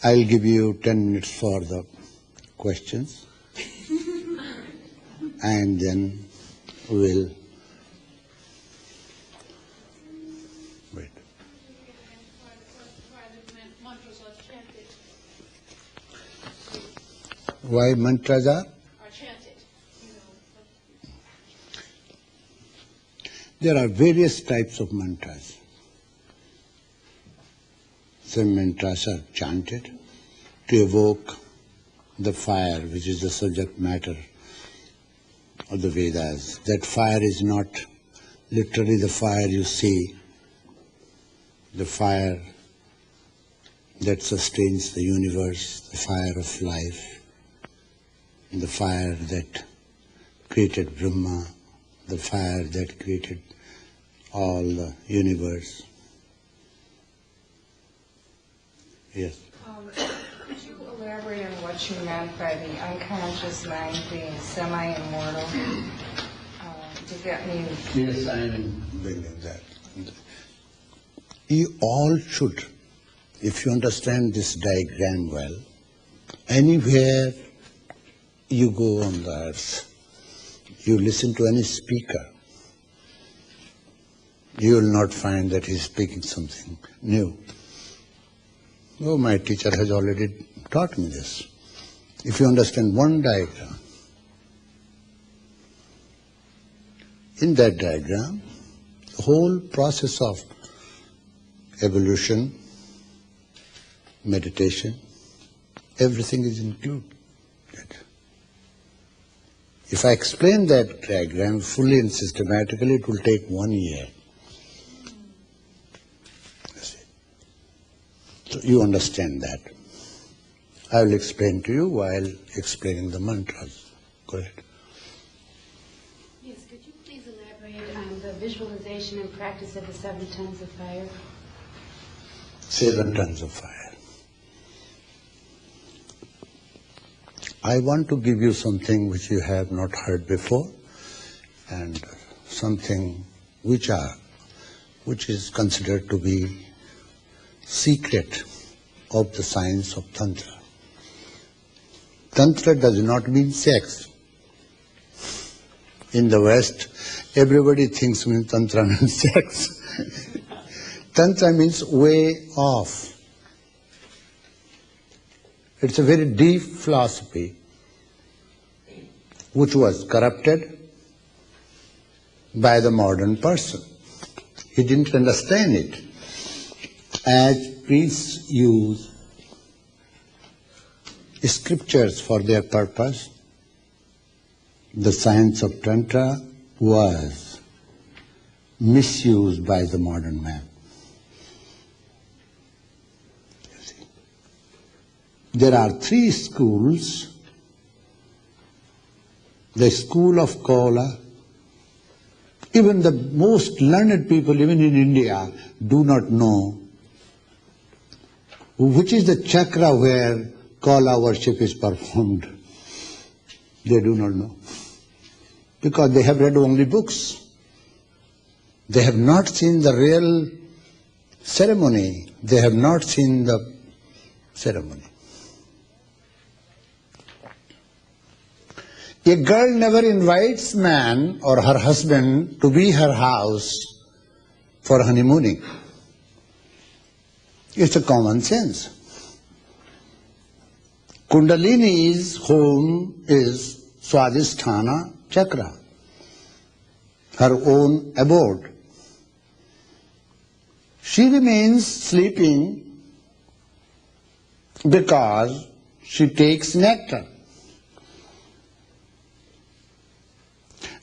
I'll give you 10 minutes for the questions and then we'll wait. Why mantras are chanted? There are various types of mantras. Some mantras are chanted to evoke the fire, which is the subject matter of the Vedas. That fire is not literally the fire you see, the fire that sustains the universe, the fire of life, the fire that created Brahma, the fire that created all the universe. Yes. Could you elaborate on what you meant by the unconscious mind being semi-immortal? Does that mean... Yes, I am bringing that. You all should, if you understand this diagram well, anywhere you go on the earth, you listen to any speaker, you will not find that he is speaking something new. Oh, my teacher has already taught me this. If you understand one diagram, in that diagram, the whole process of evolution, meditation, everything is included. If I explain that diagram fully and systematically, it will take 1 year. So you understand that. I will explain to you while explaining the mantras. Go ahead. Yes, could you please elaborate on the visualization and practice of the 7 tons of fire? 7 tons of fire. I want to give you something which you have not heard before, and something which is considered to be secret of the science of Tantra. Tantra does not mean sex. In the West, everybody thinks Tantra means sex. Tantra means way off. It's a very deep philosophy which was corrupted by the modern person. He didn't understand it. As priests use scriptures for their purpose, the science of Tantra was misused by the modern man. There are 3 schools. The school of Kola, even the most learned people, even in India, do not know which is the chakra where Kola worship is performed. They do not know. Because they have read only books. They have not seen the real ceremony. They have not seen the ceremony. A girl never invites man or her husband to be her house for honeymooning. It's a common sense. Kundalini's home is Swadhisthana Chakra, her own abode. She remains sleeping because she takes nectar.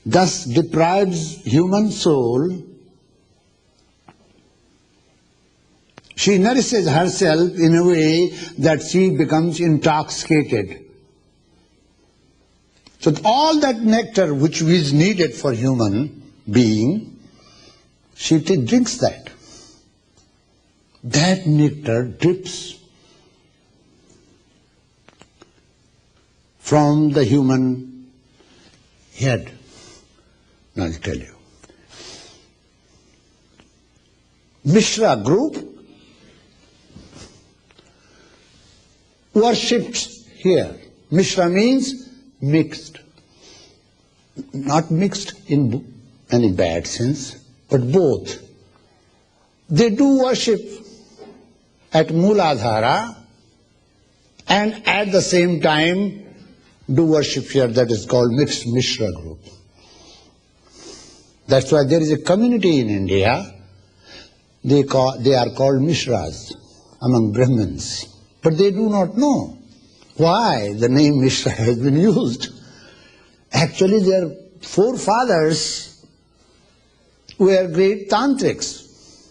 Thus deprives human soul. She nourishes herself in a way that she becomes intoxicated. So all that nectar which is needed for human being, she drinks that. That nectar drips from the human head. Now I'll tell you. Mishra group worshipped here. Mishra means mixed. Not mixed in any bad sense, but both. They do worship at Mooladhara and at the same time do worship here, that is called mixed Mishra group. That's why there is a community in India, they are called Mishras among Brahmins. But they do not know why the name Mishra has been used. Actually, their forefathers were great tantrics,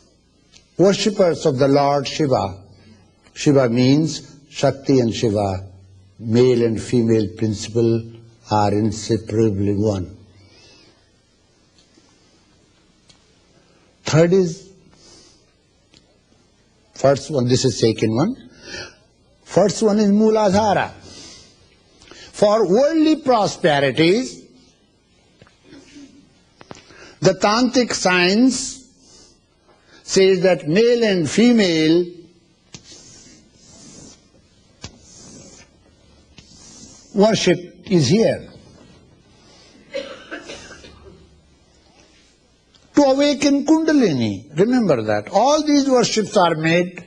worshippers of the Lord Shiva. Shiva means Shakti and Shiva, male and female principle, are inseparably one. Third is, first one, this is second one. First one is Mooladhara. For worldly prosperities, the tantric science says that male and female worship is here. To awaken Kundalini, remember that. All these worships are made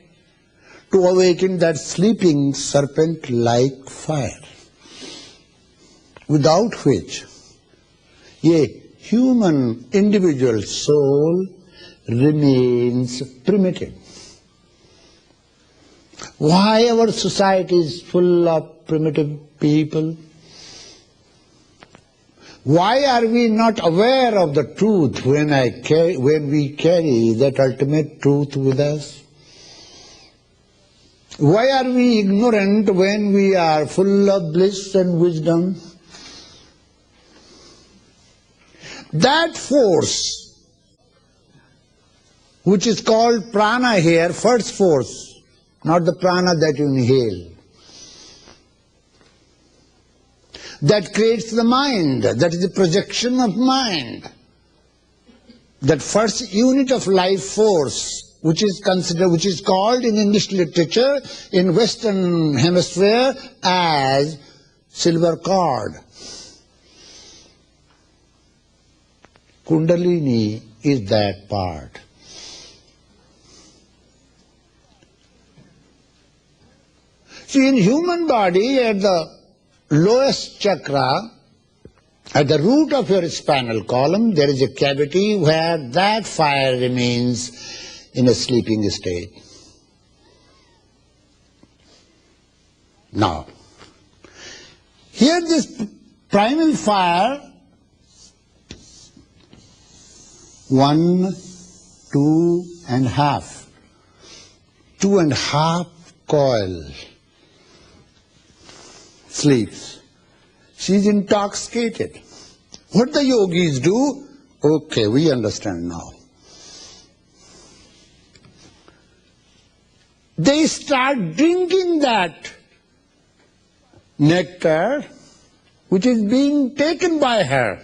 to awaken that sleeping serpent-like fire, without which a human individual soul remains primitive. Why our society is full of primitive people? Why are we not aware of the truth when we carry that ultimate truth with us? Why are we ignorant when we are full of bliss and wisdom? That force, which is called prana here, first force, not the prana that you inhale, that creates the mind, that is the projection of mind. That first unit of life force, which is called in English literature in Western Hemisphere as silver cord. Kundalini is that part. See, in human body, at the lowest chakra, at the root of your spinal column, there is a cavity where that fire remains in a sleeping state. Now, here this primal fire, 1, 2.5, 2.5 coil, sleeps. She is intoxicated. What the yogis do? Okay, we understand now. They start drinking that nectar which is being taken by her.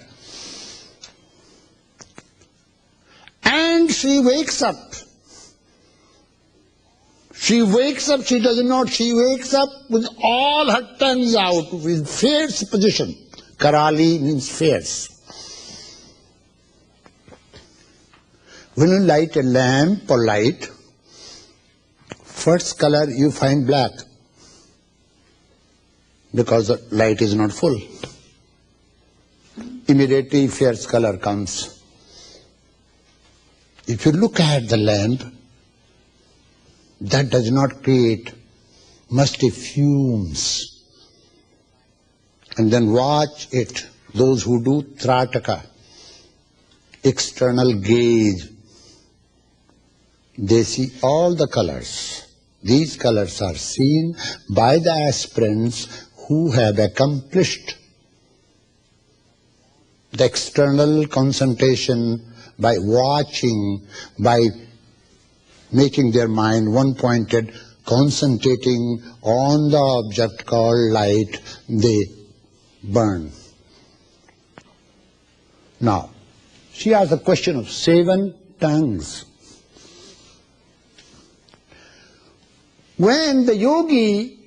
And she wakes up. She wakes up, she does not, she wakes up with all her tongues out, with fierce position. Karali means fierce. When you light a lamp or light, first color you find black, because the light is not full. Immediately fierce color comes. If you look at the lamp, that does not create musty fumes. And then watch it. Those who do trataka, external gaze, they see all the colors. These colors are seen by the aspirants who have accomplished the external concentration by watching, by making their mind one-pointed, concentrating on the object called light, they burn. Now, she asked the question of 7 tongues. When the yogi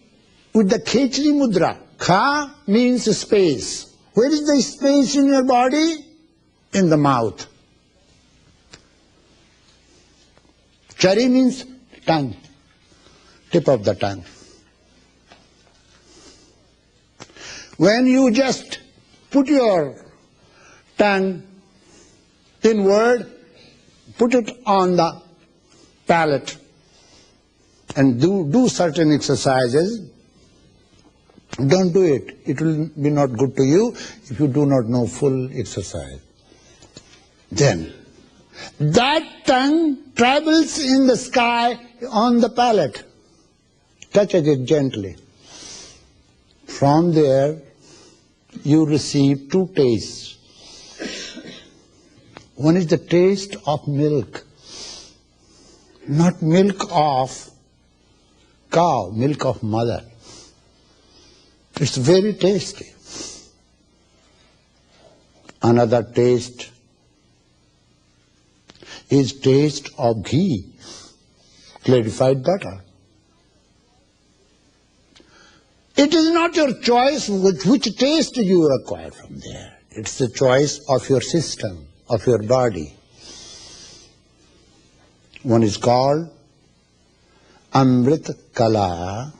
with the Khechri mudra. Kha means space. Where is the space in your body? In the mouth. Chari means tongue, tip of the tongue. When you just put your tongue inward, put it on the palate and do certain exercises, don't do it. It will be not good to you if you do not know full exercise. Then, that tongue travels in the sky on the palate, touches it gently. From there, you receive two tastes. One is the taste of milk, not milk of cow, milk of mother. It's very tasty. Another taste is taste of ghee, clarified butter. It is not your choice which taste you acquire from there. It's the choice of your system, of your body. One is called Amrit Kala,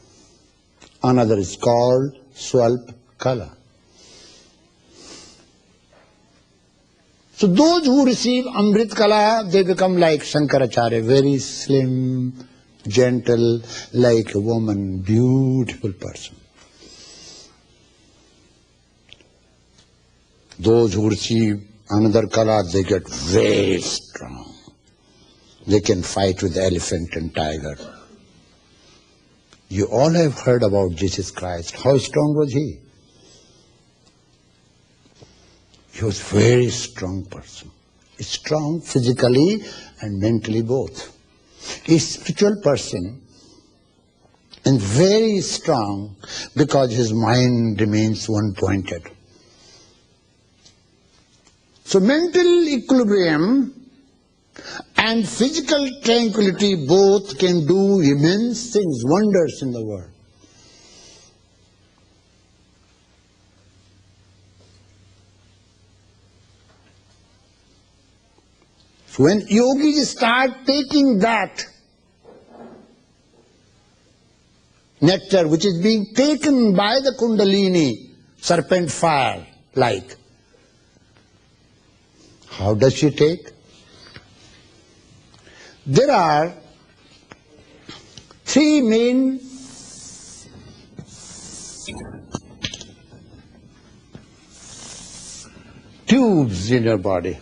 another is called Swalp Kala. So those who receive Amrit Kala, they become like Shankaracharya, very slim, gentle, like a woman, beautiful person. Those who receive another Kala, they get very strong. They can fight with elephant and tiger. You all have heard about Jesus Christ. How strong was he? He was a very strong person. Strong physically and mentally both. A spiritual person and very strong because his mind remains one-pointed. So mental equilibrium and physical tranquility both can do immense things, wonders in the world. So when yogis start taking that nectar which is being taken by the Kundalini, serpent fire like, how does she take? There are three main tubes in your body.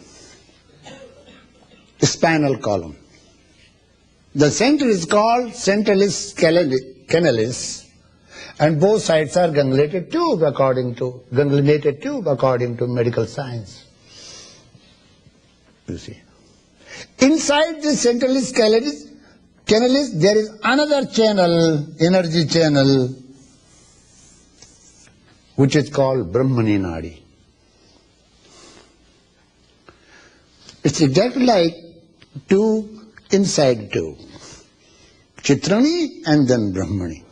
Spinal column. The center is called centralis canalis, and both sides are ganglionated tube according to medical science. You see. Inside the centralis canalis, there is another channel, energy channel, which is called Brahmani Nadi. It's exactly like two inside two, Chitrani and then Brahmani.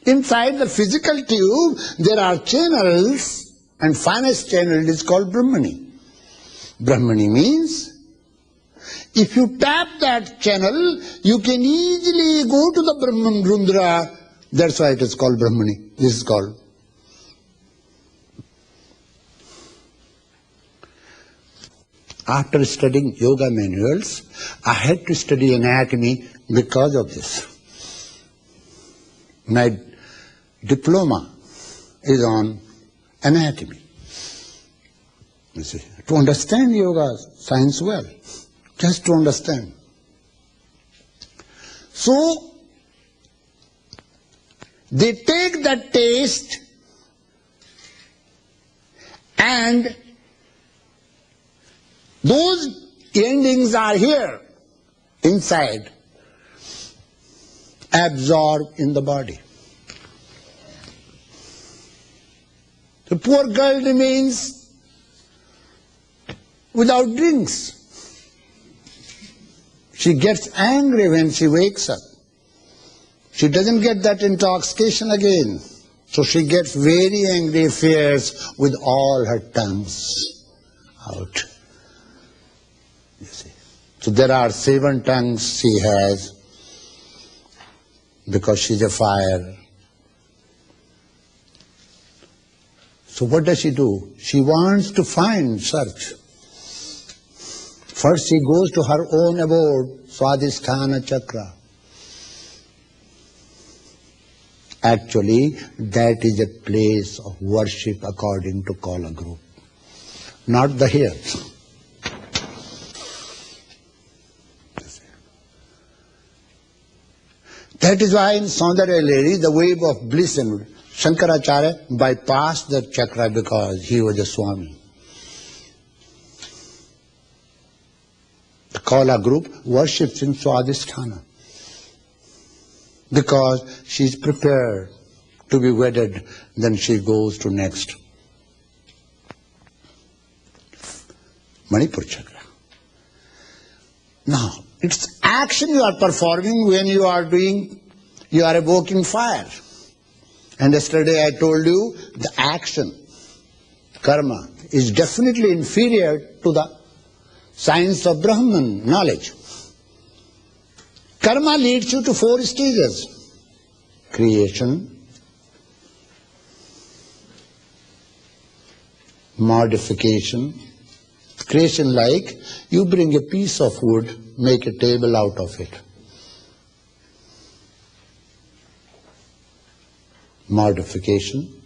Inside the physical tube, there are channels, and finest channel is called Brahmani. Brahmani means, if you tap that channel, you can easily go to the Brahman Rundra. That's why it is called Brahmani. This is called. After studying yoga manuals, I had to study anatomy because of this. My diploma is on anatomy. You see, to understand yoga science well, just to understand. So, they take that taste and those endings are here, inside, absorbed in the body. The poor girl remains without drinks. She gets angry when she wakes up. She doesn't get that intoxication again. So she gets very angry, fierce with all her tongues out. You see. So there are 7 tongues she has because she's a fire. So what does she do? She wants to search. First she goes to her own abode, Swadhisthana Chakra. Actually, that is a place of worship according to Kala group, not the here. That is why in Saundarya Lady, the wave of bliss and Shankaracharya bypassed the chakra because he was a Swami. The Kala group worships in Swadhisthana because she is prepared to be wedded, then she goes to next Manipur chakra. Now, it's action you are performing when you are evoking fire. And yesterday I told you the action, karma, is definitely inferior to the science of Brahman knowledge. Karma leads you to 4 stages. Creation, modification. Creation like you bring a piece of wood, make a table out of it. Modification.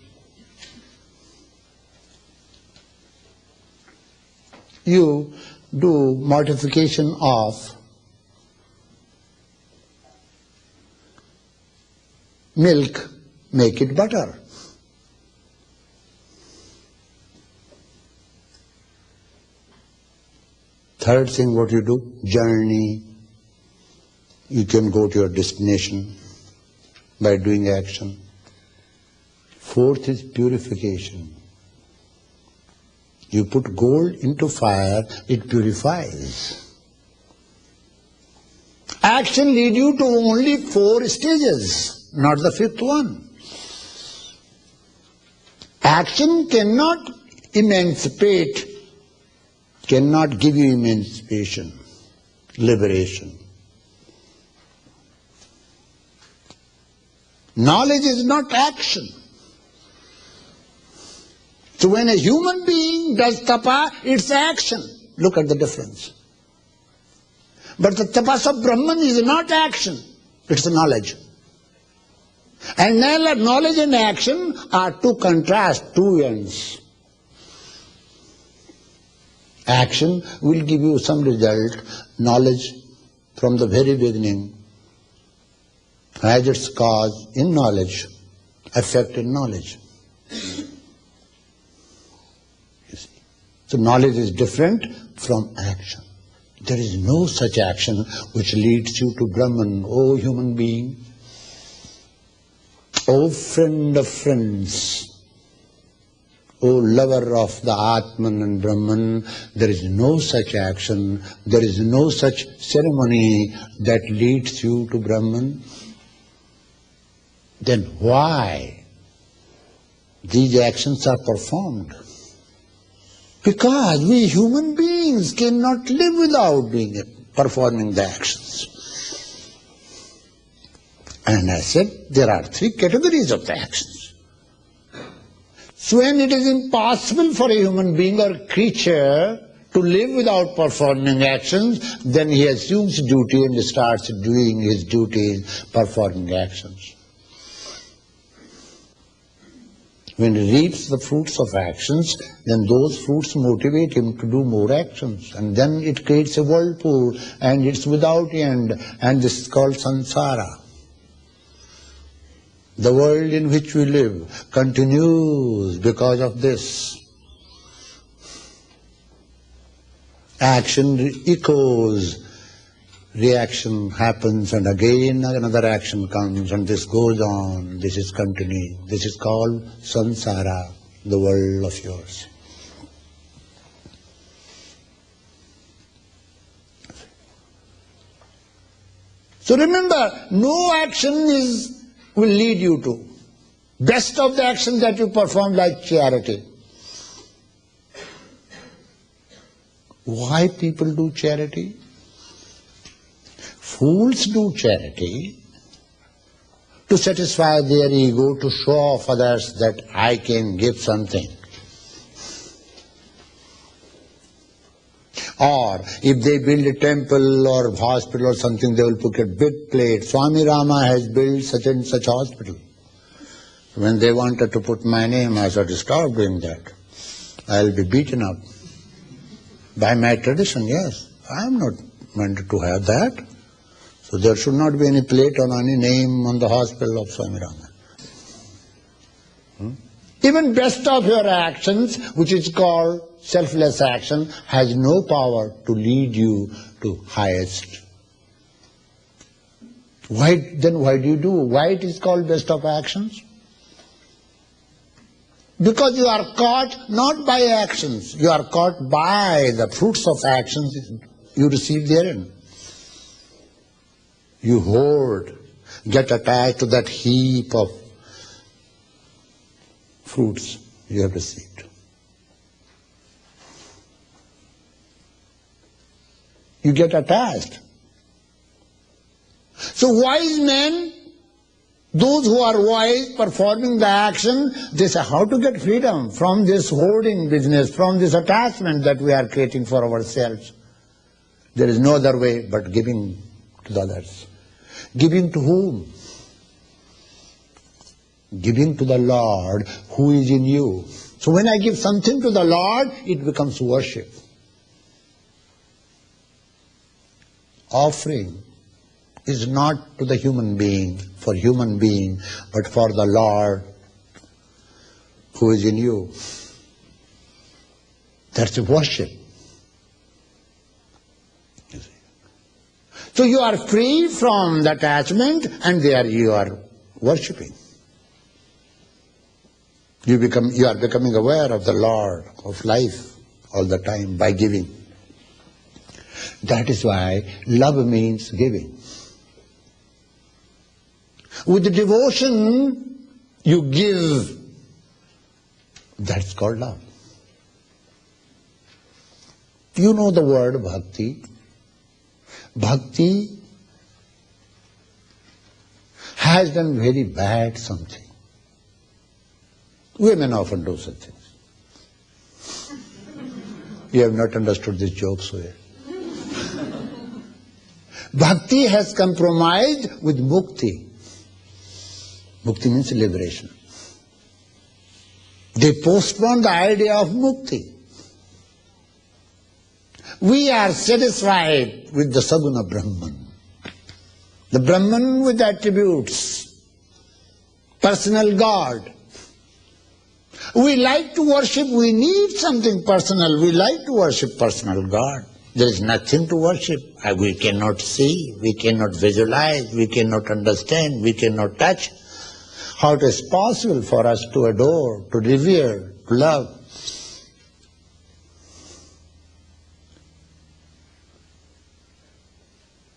You do modification of milk, make it butter. Third thing what you do, journey. You can go to your destination by doing action. Fourth is purification. You put gold into fire, it purifies. Action leads you to only 4 stages, not the 5th one. Action cannot emancipate, cannot give you emancipation, liberation. Knowledge is not action. So when a human being does tapa, it's action. Look at the difference. But the tapas of Brahman is not action, it's knowledge. And knowledge and action are 2 contrasts, 2 ends. Action will give you some result, knowledge from the very beginning has its cause in knowledge, effect in knowledge. So knowledge is different from action. There is no such action which leads you to Brahman, O human being, O friend of friends, O lover of the Atman and Brahman. There is no such action, there is no such ceremony that leads you to Brahman. Then why these actions are performed? Because we human beings cannot live without performing the actions. And I said there are 3 categories of the actions. So when it is impossible for a human being or creature to live without performing actions, then he assumes duty and starts doing his duties, performing actions. When he reaps the fruits of actions, then those fruits motivate him to do more actions. And then it creates a whirlpool, and it's without end, and this is called samsara. The world in which we live continues because of this. Action echoes, reaction happens, and again another action comes, and this goes on, this is continuing. This is called samsara, the world of yours. So remember, no action will lead you to. Best of the actions that you perform, like charity. Why people do charity? Fools do charity to satisfy their ego, to show off others that I can give something. Or if they build a temple or hospital or something, they will put a big plate. Swami Rama has built such and such hospital. When they wanted to put my name, I said, stop doing that. I will be beaten up. By my tradition, yes. I am not meant to have that. So there should not be any plate or any name on the hospital of Swami Rama. Even best of your actions, which is called selfless action, has no power to lead you to highest. Why do you do? Why it is called best of actions? Because you are caught not by actions, you are caught by the fruits of actions you receive therein. You hoard, get attached to that heap of fruits you have received. You get attached. So wise men, those who are wise, performing the action, they say how to get freedom from this hoarding business, from this attachment that we are creating for ourselves. There is no other way but giving to the others. Giving to whom? Giving to the Lord who is in you. So when I give something to the Lord, it becomes worship. Offering is not to the human being, for human being, but for the Lord who is in you. That's worship. So you are free from the attachment, and there you are worshipping. You are becoming aware of the Lord of life all the time by giving. That is why love means giving. With devotion, you give. That's called love. You know the word bhakti. Bhakti has done very bad something. Women often do such things. You have not understood this joke so yet. Bhakti has compromised with mukti. Mukti means liberation. They postpone the idea of mukti. We are satisfied with the Saguna Brahman. The Brahman with attributes. Personal God. We like to worship, we need something personal. We like to worship personal God. There is nothing to worship. We cannot see, we cannot visualize, we cannot understand, we cannot touch. How it is possible for us to adore, to revere, to love?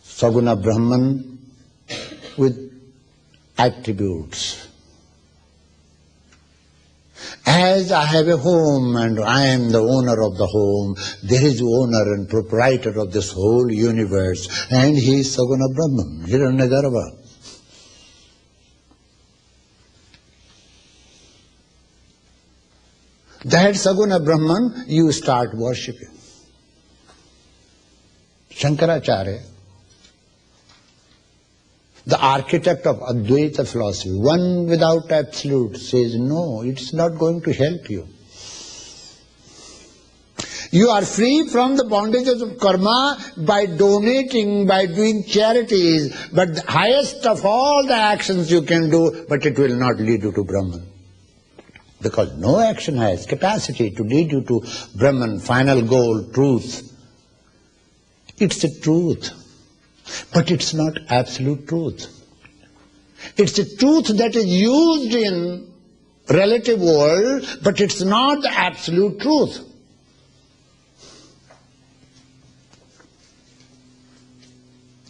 Saguna Brahman with attributes. As I have a home and I am the owner of the home, there is the owner and proprietor of this whole universe, and he is Saguna Brahman, Hiranyagarbha. That Saguna Brahman you start worshipping. Shankaracharya, the architect of Advaita philosophy, one without absolute, says no, it's not going to help you. You are free from the bondages of karma by donating, by doing charities, but the highest of all the actions you can do, but it will not lead you to Brahman. Because no action has capacity to lead you to Brahman, final goal, truth. It's a truth, but it's not absolute truth. It's a truth that is used in relative world, but it's not the absolute truth.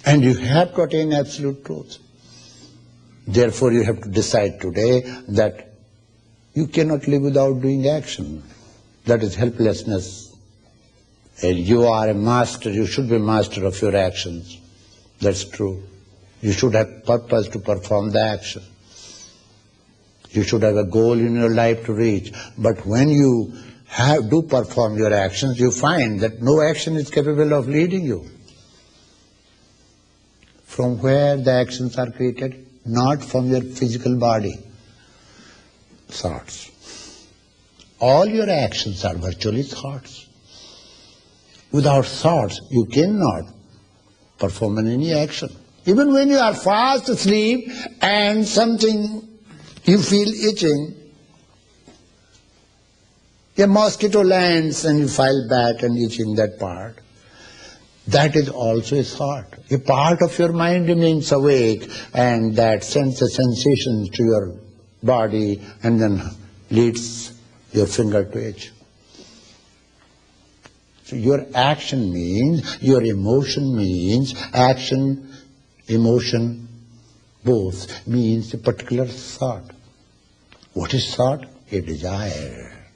And you have to attain absolute truth. Therefore, you have to decide today that you cannot live without doing action. That is helplessness. And you are a master, you should be master of your actions. That's true. You should have purpose to perform the action. You should have a goal in your life to reach. But when you do perform your actions, you find that no action is capable of leading you. From where the actions are created? Not from your physical body. Thoughts. All your actions are virtually thoughts. Without thoughts, you cannot perform any action. Even when you are fast asleep and something you feel itching, a mosquito lands and you file back and itching that part. That is also a thought. A part of your mind remains awake and that sends a sensation to your body and then leads your finger to itch. So your action means, your emotion means, action, emotion, both means a particular thought. What is thought? A desire,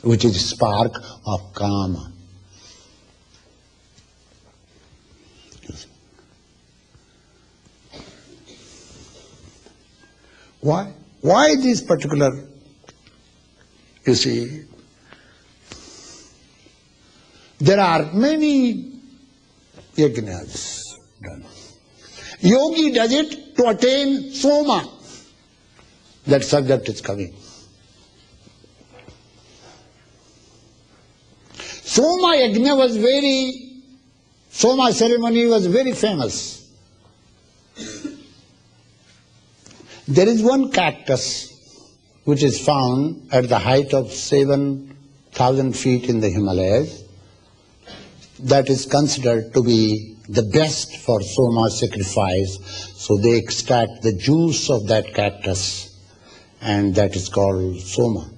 which is a spark of karma. Why? Why this particular, you see, there are many yajnas done. Yogi does it to attain soma. That subject is coming. Soma yajna Soma ceremony was very famous. There is one cactus which is found at the height of 7,000 feet in the Himalayas that is considered to be the best for soma sacrifice. So they extract the juice of that cactus and that is called soma.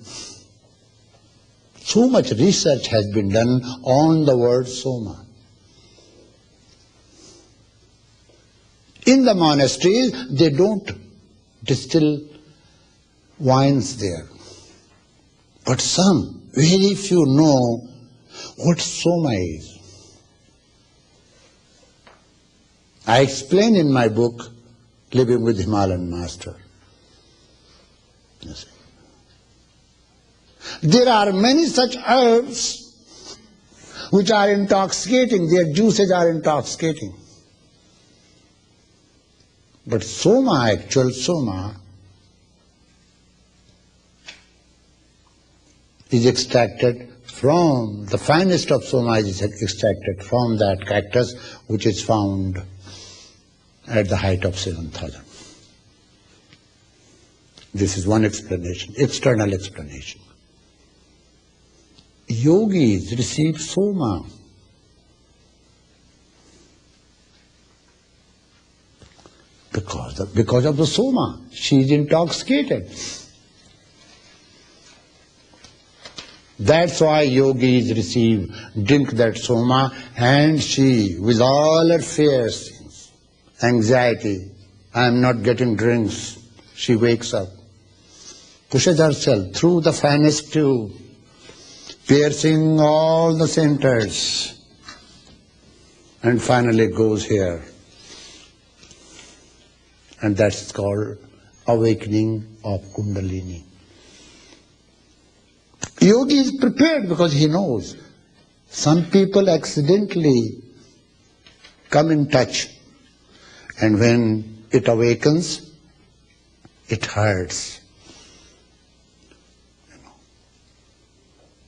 So much research has been done on the word soma. In the monasteries, they don't distill wines there. But some, very few know what soma is. I explain in my book, Living with Himalayan Master. There are many such herbs which are intoxicating, their juices are intoxicating. But soma, actual soma, is extracted from, the finest of soma is extracted from that cactus which is found at the height of 7,000. This is one explanation, external explanation. Yogis receive soma because of the soma. She is intoxicated. That's why yogis drink that soma, and she, with all her fears, anxiety, I am not getting drinks, she wakes up, pushes herself through the finest tube, piercing all the centers, and finally goes here. And that's called awakening of Kundalini. Yogi is prepared because he knows some people accidentally come in touch, and when it awakens, it hurts.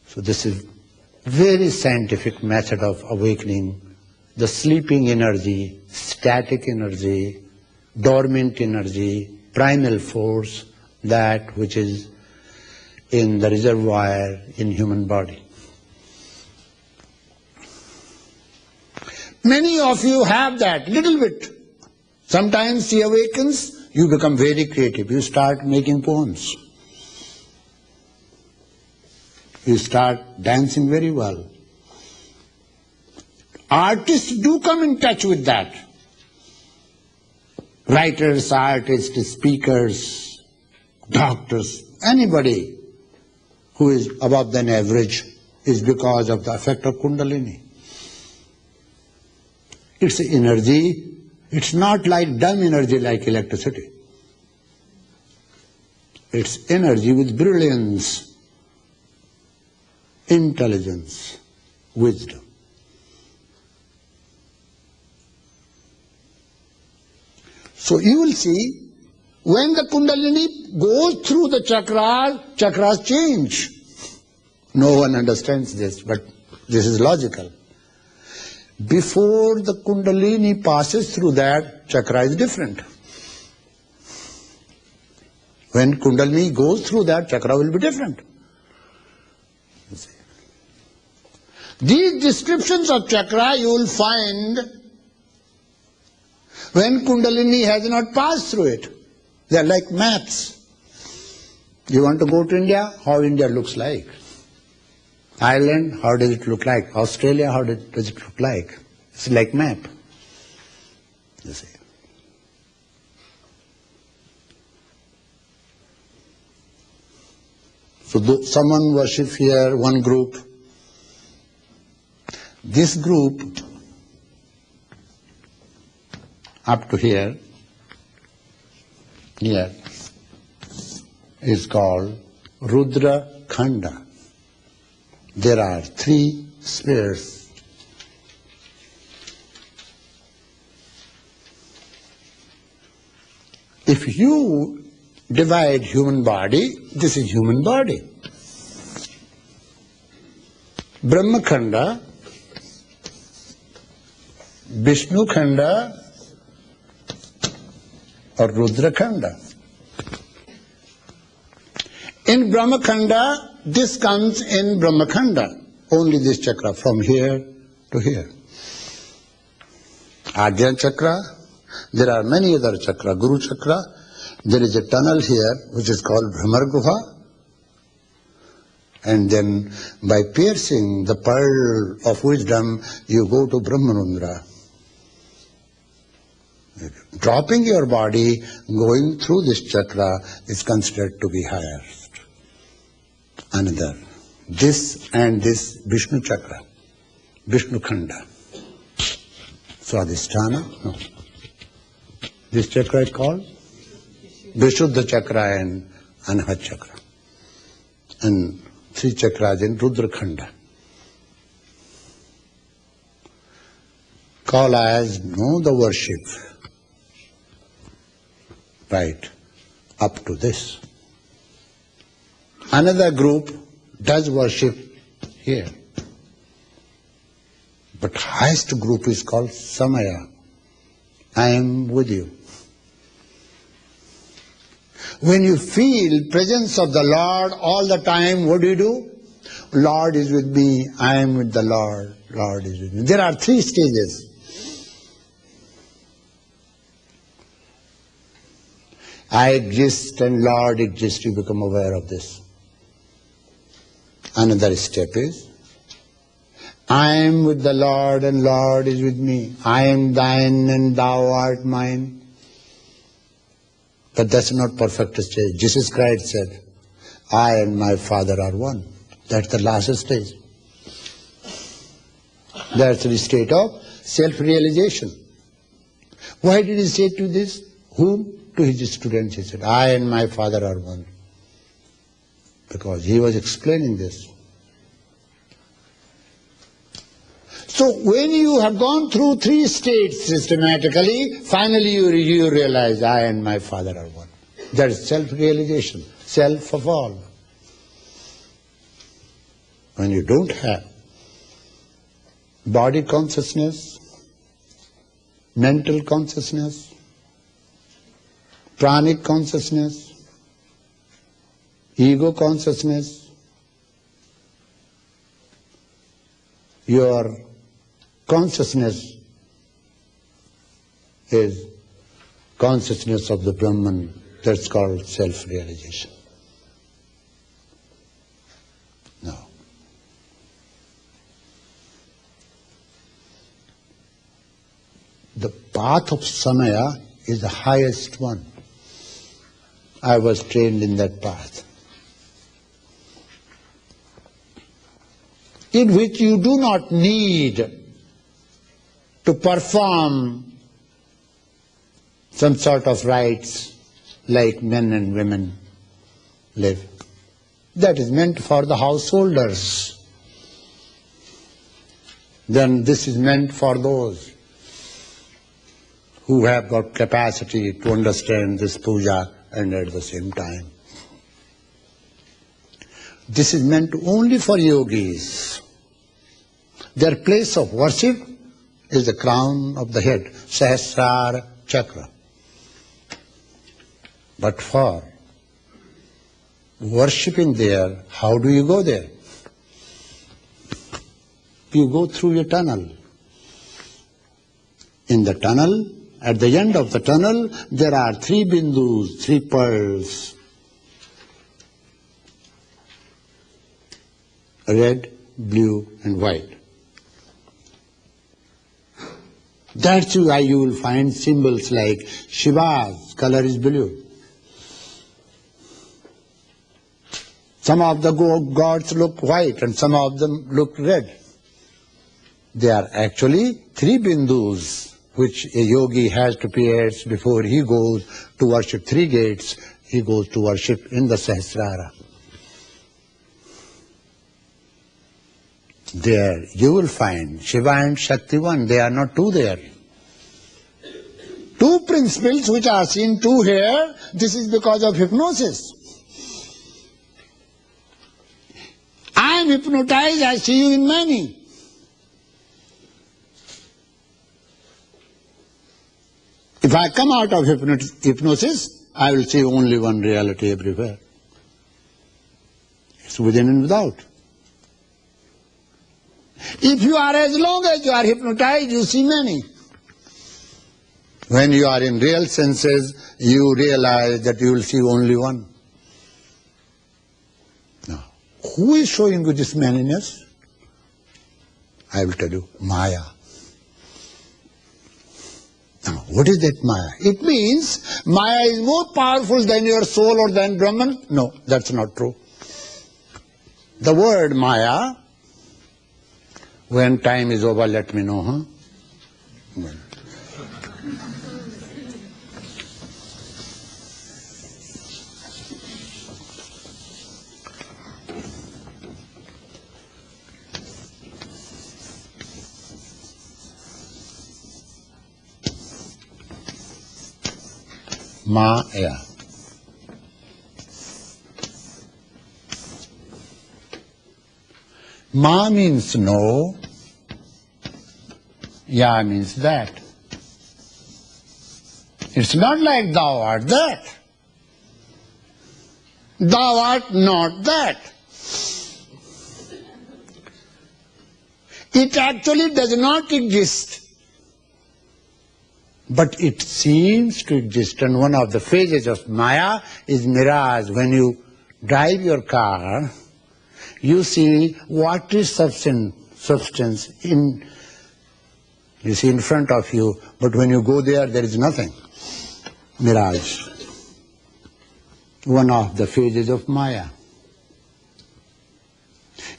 So this is very scientific method of awakening the sleeping energy, static energy, dormant energy, primal force, that which is in the reservoir in human body. Many of you have that, little bit. Sometimes she awakens, you become very creative. You start making poems. You start dancing very well. Artists do come in touch with that. Writers, artists, speakers, doctors, anybody who is above than average is because of the effect of Kundalini. It's energy. It's not like dumb energy like electricity. It's energy with brilliance, intelligence, wisdom. So you will see, when the Kundalini goes through the chakras change. No one understands this, but this is logical. Before the Kundalini passes through that, chakra is different. When Kundalini goes through that, chakra will be different. These descriptions of chakra you will find when Kundalini has not passed through it. They are like maps. You want to go to India? How India looks like. Ireland, how does it look like? Australia, how does it look like? It's like map. You see. So someone worship here, one group. This group, up to here, is called Rudra Khanda. There are 3 spheres. If you divide human body, this is human body. Brahma Khanda, Vishnu Khanda, or Rudra Khanda. In Brahma Khanda, this comes in Brahma Khanda, only this chakra from here to here. Ajna chakra, there are many other chakra, Guru chakra, there is a tunnel here which is called Brahmar Guha, and then by piercing the pearl of wisdom, you go to Brahmanandra. Dropping your body, going through this chakra is considered to be highest. Another, this and this Vishnu chakra, Vishnu Khanda. Swadhisthana, no. This chakra is called Vishuddha chakra and Anahat chakra. And 3 chakras in Rudra Khanda. Call as know the worship. Right, up to this. Another group does worship here. But highest group is called Samaya. I am with you. When you feel presence of the Lord all the time, what do? Lord is with me, I am with the Lord, Lord is with me. There are 3 stages. I exist and Lord exists, you become aware of this. Another step is, I am with the Lord and Lord is with me. I am thine and thou art mine. But that's not perfect stage. Jesus Christ said, I and my Father are one. That's the last stage. That's the state of self-realization. Why did he say to this? Whom? To his students he said, I and my Father are one. Because he was explaining this. So when you have gone through 3 states systematically, finally you realize, I and my Father are one. That is self-realization, self of all. When you don't have body consciousness, mental consciousness, pranic consciousness, ego consciousness, your consciousness is consciousness of the Brahman. That's called self-realization. No. the path of Samaya is the highest one. I was trained in that path, in which you do not need to perform some sort of rites like men and women live. That is meant for the householders. Then this is meant for those who have got capacity to understand this puja and at the same time. This is meant only for yogis. Their place of worship is the crown of the head, Sahasrara Chakra. But for worshipping there, how do you go there? You go through a tunnel. In the tunnel, at the end of the tunnel, there are 3 bindus, 3 pearls. Red, blue and white. That's why you will find symbols like Shiva's color is blue. Some of the gods look white and some of them look red. They are actually 3 bindus which a yogi has to pierce before he goes to worship 3 gates. He goes to worship in the Sahasrara. There you will find Shiva and Shakti one. They are not 2 there. 2 principles which are seen 2 here. This is because of hypnosis. I am hypnotized, I see you in many. If I come out of hypnosis, I will see only one reality everywhere. It's within and without. If you are, as long as you are hypnotized, you see many. When you are in real senses, you realize that you will see only one. Now, who is showing you this manyness? I will tell you, Maya. Now, what is that Maya? It means Maya is more powerful than your soul or than Brahman? No, that's not true. The word Maya, when time is over, let me know, huh? Well. Maya. Ma means no, Ya means that. It's not like thou art that. Thou art not that. It actually does not exist. But it seems to exist, and one of the phases of Maya is mirage. When you drive your car, you see what is substance in, you see in front of you, but when you go there, there is nothing. Mirage. One of the phases of Maya.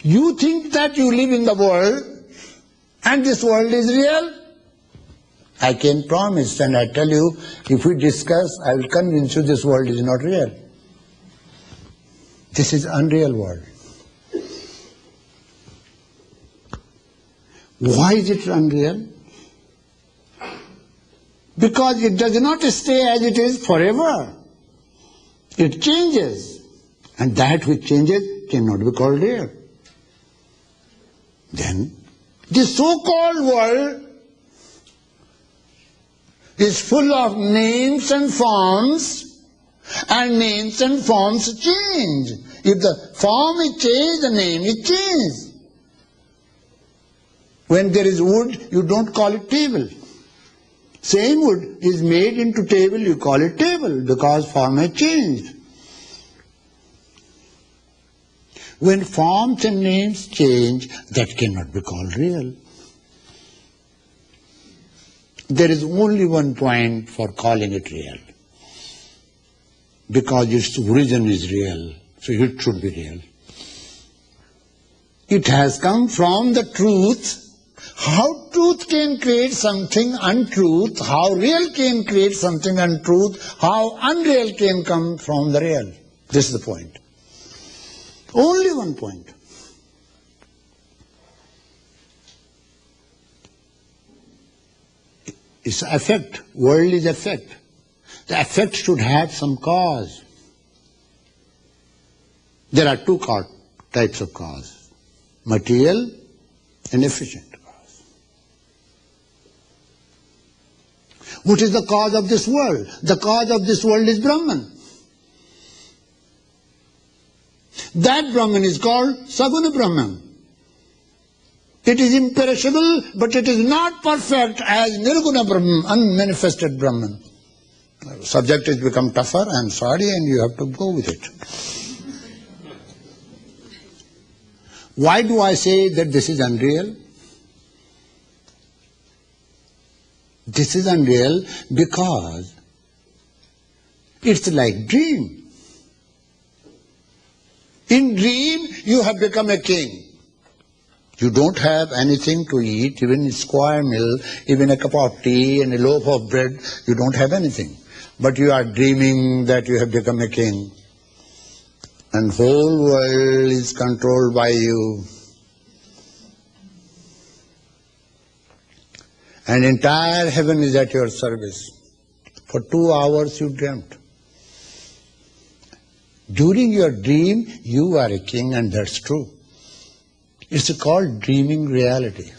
You think that you live in the world, and this world is real? I can promise, and I tell you, if we discuss, I will convince you this world is not real. This is unreal world. Why is it unreal? Because it does not stay as it is forever. It changes. And that which changes cannot be called real. Then, the so-called world is full of names and forms, and names and forms change. If the form is changed, the name is changed. When there is wood, you don't call it table. Same wood is made into table, you call it table, because form has changed. When forms and names change, that cannot be called real. There is only one point for calling it real. Because its origin is real, so it should be real. It has come from the truth. How truth can create something untruth, how real can create something untruth, how unreal can come from the real. This is the point. Only one point. It's effect. World is effect. The effect should have some cause. There are two types of cause: material and efficient cause. What is the cause of this world? The cause of this world is Brahman. That Brahman is called Saguna Brahman. It is imperishable, but it is not perfect as Nirguna Brahman, unmanifested Brahman. Subject has become tougher, I'm sorry, and you have to go with it. Why do I say that this is unreal? This is unreal because it's like dream. In dream, you have become a king. You don't have anything to eat, even a square meal, even a cup of tea and a loaf of bread, you don't have anything. But you are dreaming that you have become a king. And whole world is controlled by you. And entire heaven is at your service. For 2 hours you dreamt. During your dream, you are a king, and that's true. It's called dreaming reality.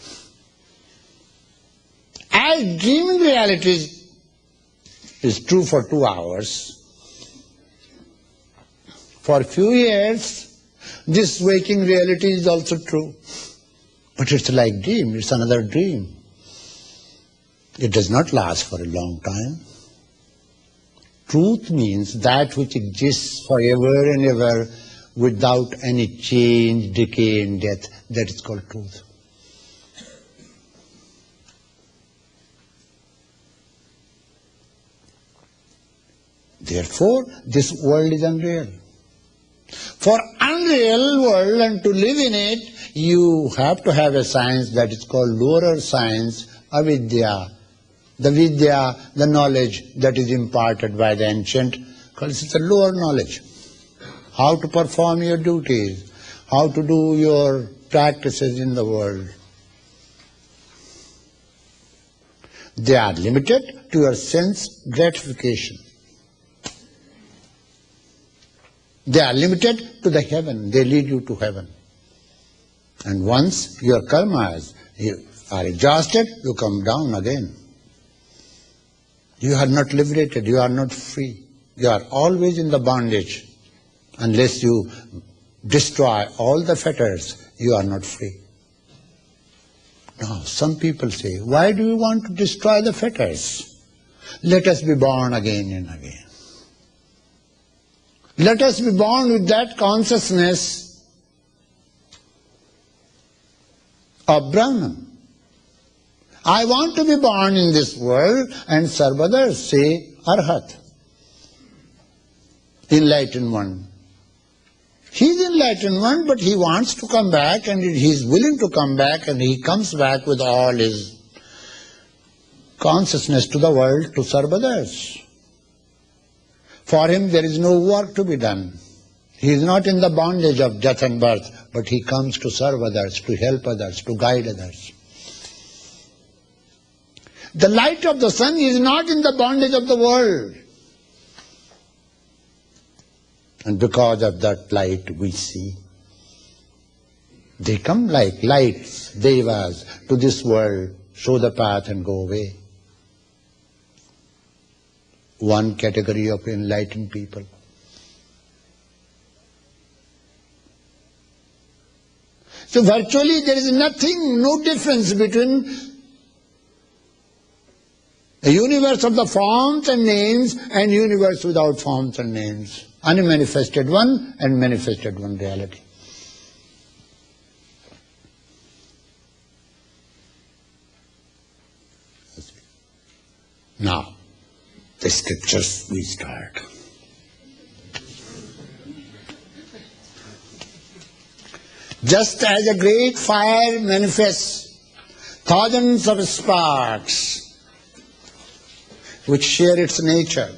As dreaming reality is true for 2 hours, for a few years, this waking reality is also true. But it's like dream, it's another dream. It does not last for a long time. Truth means that which exists forever and ever without any change, decay and death. That is called truth. Therefore, this world is unreal. For unreal world and to live in it, you have to have a science that is called lower science, avidya. The vidya, the knowledge that is imparted by the ancient, because it's a lower knowledge. How to perform your duties, how to do your practices in the world. They are limited to your sense gratification. They are limited to the heaven. They lead you to heaven. And once your karmas are exhausted, you come down again. You are not liberated. You are not free. You are always in the bondage. Unless you destroy all the fetters, you are not free. Now, some people say, why do you want to destroy the fetters? Let us be born again and again. Let us be born with that consciousness of Brahman. I want to be born in this world and serve others, say Arhat, enlightened one. He is enlightened one, but he wants to come back and he is willing to come back, and he comes back with all his consciousness to the world to serve others. For him there is no work to be done. He is not in the bondage of death and birth, but he comes to serve others, to help others, to guide others. The light of the sun is not in the bondage of the world. And because of that light we see. They come like lights, devas, to this world, show the path and go away. One category of enlightened people. So virtually there is nothing, no difference between a universe of the forms and names and universe without forms and names. Unmanifested one and manifested one reality. Now, the scriptures we start. Just as a great fire manifests thousands of sparks which share its nature,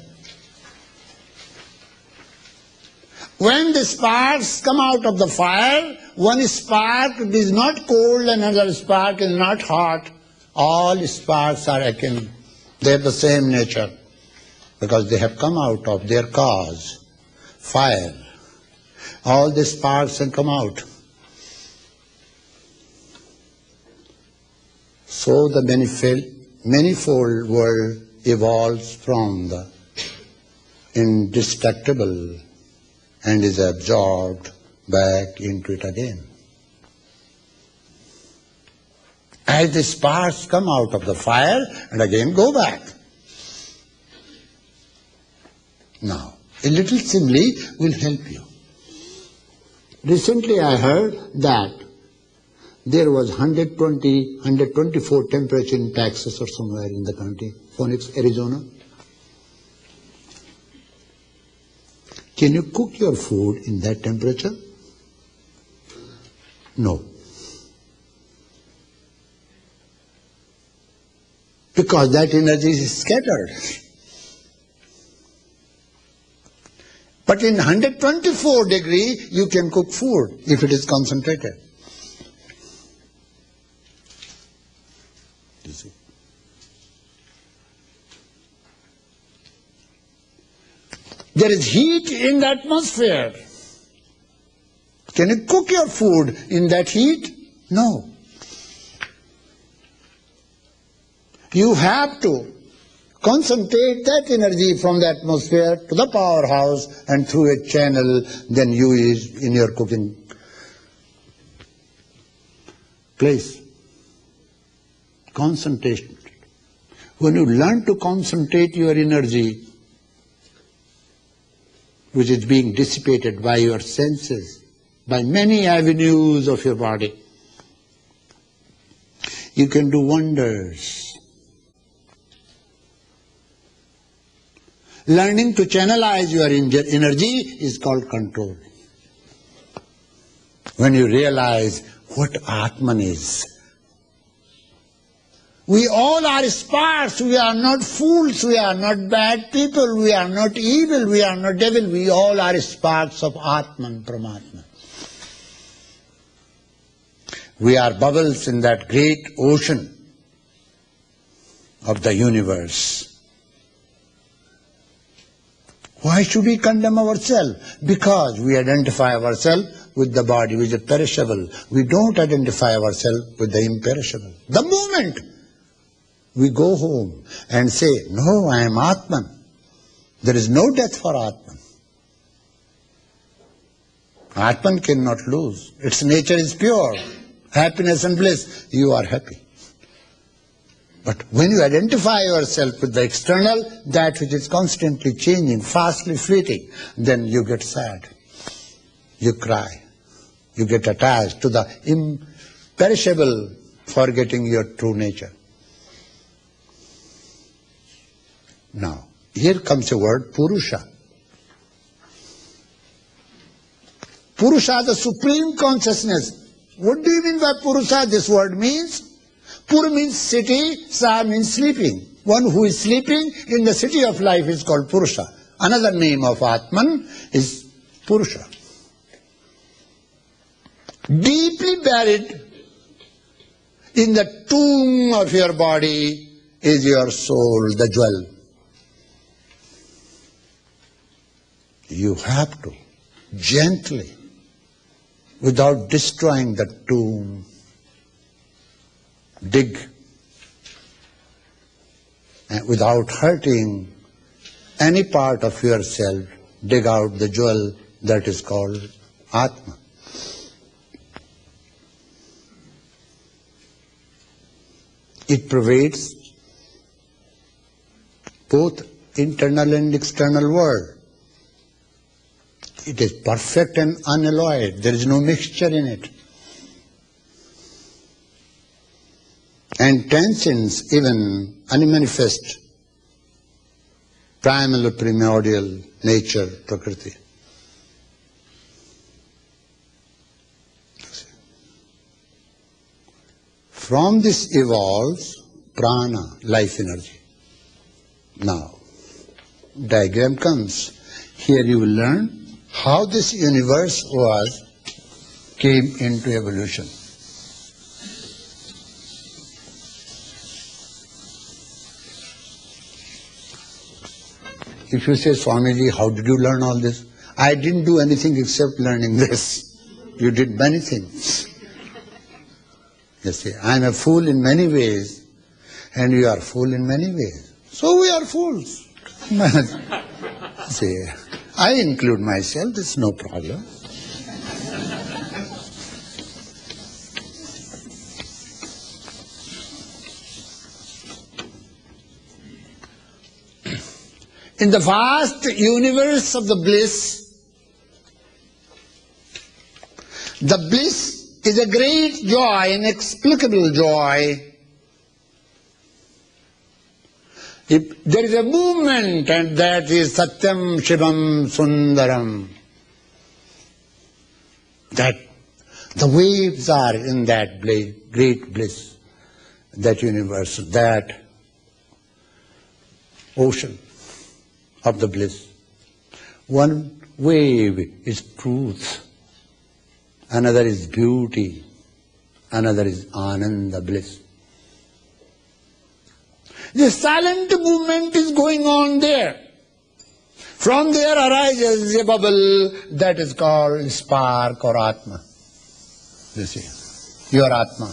when the sparks come out of the fire, one spark is not cold and another spark is not hot. All sparks are akin. They have the same nature because they have come out of their cause, fire. All the sparks have come out. So the manifold world evolves from the indestructible and is absorbed back into it again. As the sparks come out of the fire and again go back. Now, a little simile will help you. Recently I heard that there was 120, 124 temperature in Texas or somewhere in the country, Phoenix, Arizona. Can you cook your food in that temperature? No. Because that energy is scattered. But in 124 degree, you can cook food if it is concentrated. You see? There is heat in the atmosphere. Can you cook your food in that heat? No. You have to concentrate that energy from the atmosphere to the powerhouse and through a channel, then you use in your cooking place. Concentration. When you learn to concentrate your energy, which is being dissipated by your senses, by many avenues of your body, you can do wonders. Learning to channelize your energy is called control. When you realize what Atman is. We all are sparks, we are not fools, we are not bad people, we are not evil, we are not devil, we all are sparks of Atman, Paramatma. We are bubbles in that great ocean of the universe. Why should we condemn ourselves? Because we identify ourselves with the body, which is perishable. We don't identify ourselves with the imperishable. The moment we go home and say, no, I am Atman, there is no death for Atman. Atman cannot lose. Its nature is pure. Happiness and bliss. You are happy. But when you identify yourself with the external, that which is constantly changing, fastly fleeting, then you get sad. You cry. You get attached to the imperishable, forgetting your true nature. Now, here comes a word, Purusha. Purusha, the supreme consciousness. What do you mean by Purusha? This word means, Pur means city, Sa means sleeping. One who is sleeping in the city of life is called Purusha. Another name of Atman is Purusha. Deeply buried in the tomb of your body is your soul, the jewel. You have to gently, without destroying the tomb, dig, and without hurting any part of yourself, dig out the jewel that is called Atma. It pervades both internal and external world. It is perfect and unalloyed. There is no mixture in it. And transcends even unmanifest primal, primordial nature, Prakriti. From this evolves prana, life energy. Now, diagram comes. Here you will learn how this universe came into evolution. If you say, Swamiji, how did you learn all this? I didn't do anything except learning this. You did many things. You see, I am a fool in many ways, and you are a fool in many ways. So we are fools. See, I include myself, it's no problem. In the vast universe of the bliss is a great joy, inexplicable joy. If there is a movement, and that is Satyam Shivam Sundaram, that the waves are in that great bliss, that universe, that ocean of the bliss. One wave is truth, another is beauty, another is Ananda, bliss. The silent movement is going on there. From there arises a bubble that is called spark or Atma. You see, your Atma,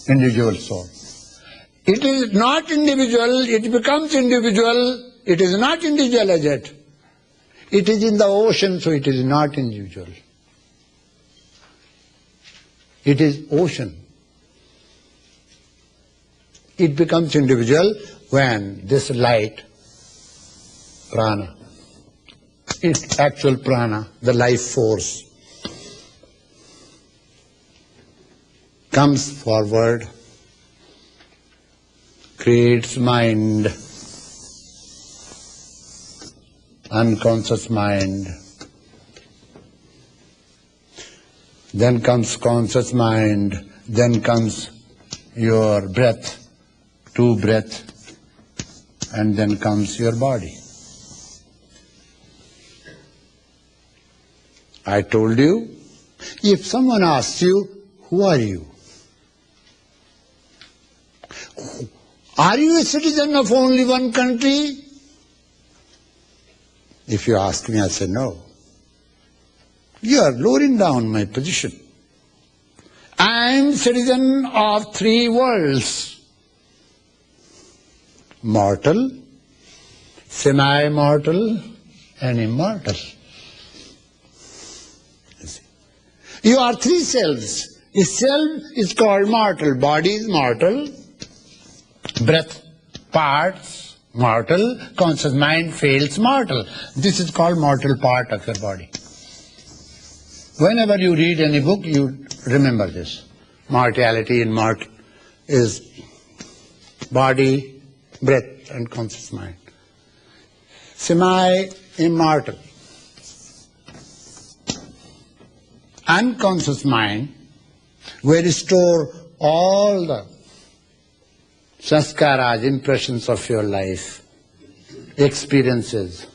individual soul. It is not individual, it becomes individual, it is not individual as yet. It is in the ocean, so it is not individual. It is ocean. It becomes individual when this light, prana, its actual prana, the life force, comes forward, creates mind, unconscious mind. Then comes conscious mind, then comes your breath, two breath, and then comes your body. I told you, if someone asks you, who are you? Are you a citizen of only one country? If you ask me, I say no. You are lowering down my position. I am citizen of three worlds. Mortal, semi-mortal, and immortal. You are three selves. A self is called mortal. Body is mortal. Breath, parts, mortal. Conscious mind fails, mortal. This is called mortal part of your body. Whenever you read any book, you remember this. Mortality in mortal is body, breath, and conscious mind. Semi-immortal. Unconscious mind, where you store all the sanskaras, impressions of your life, experiences,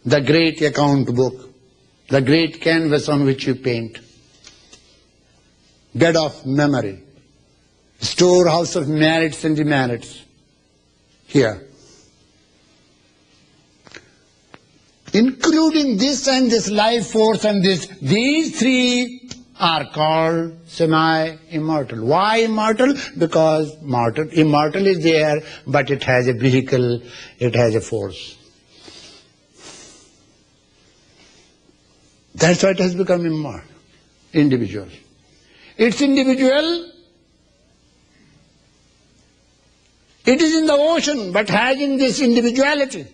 the great account book, the great canvas on which you paint, bed of memory, storehouse of merits and demerits, here. Including this and this life force and this, these three are called semi-immortal. Why immortal? Because immortal is there, but it has a vehicle, it has a force. That's why it has become immortal, individual. It's individual. It is in the ocean, but having this individuality.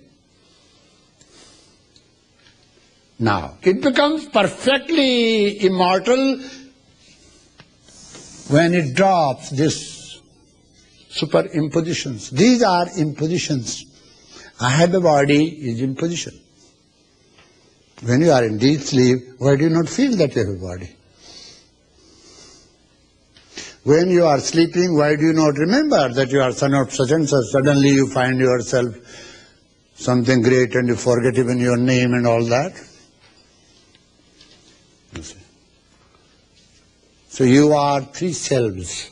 Now, it becomes perfectly immortal when it drops this superimpositions. These are impositions. I have a body is imposition. When you are in deep sleep, why do you not feel that you have a body? When you are sleeping, why do you not remember that you are son of such and such? Suddenly you find yourself something great and you forget even your name and all that. You see. So you are three selves.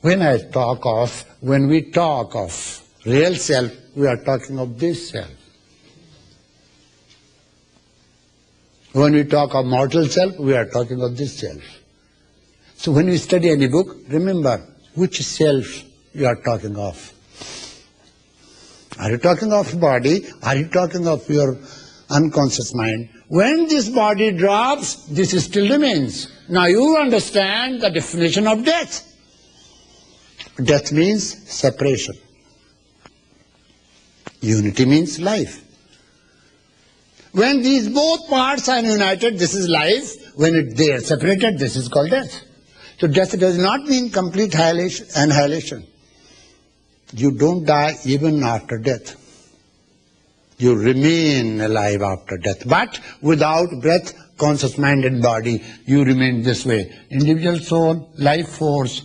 When we talk of real self, we are talking of this self. When we talk of mortal self, we are talking of this self. So when you study any book, remember which self you are talking of. Are you talking of body? Are you talking of your unconscious mind? When this body drops, this still remains. Now you understand the definition of death. Death means separation. Unity means life. When these both parts are united, this is life. When they are separated, this is called death. So death does not mean complete annihilation. You don't die even after death. You remain alive after death. But without breath, conscious mind and body, you remain this way. Individual soul, life force,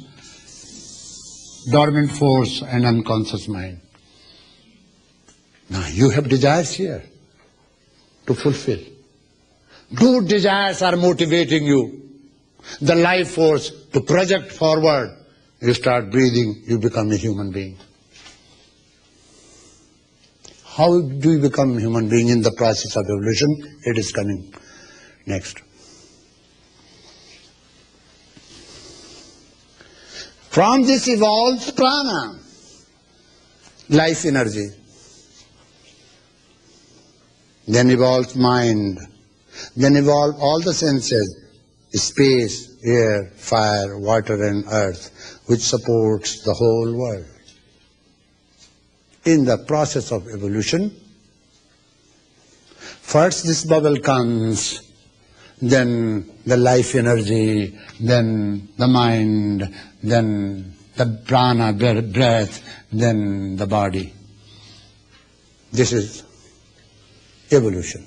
dormant force and unconscious mind. Now you have desires here to fulfill. Good desires are motivating you. The life force to project forward. You start breathing, you become a human being. How do you become a human being in the process of evolution? It is coming next. From this evolves prana, life energy. Then evolves mind. Then evolve all the senses, space, air, fire, water and earth, which supports the whole world. In the process of evolution, first this bubble comes, then the life energy, then the mind, then the prana, breath, then the body. This is evolution.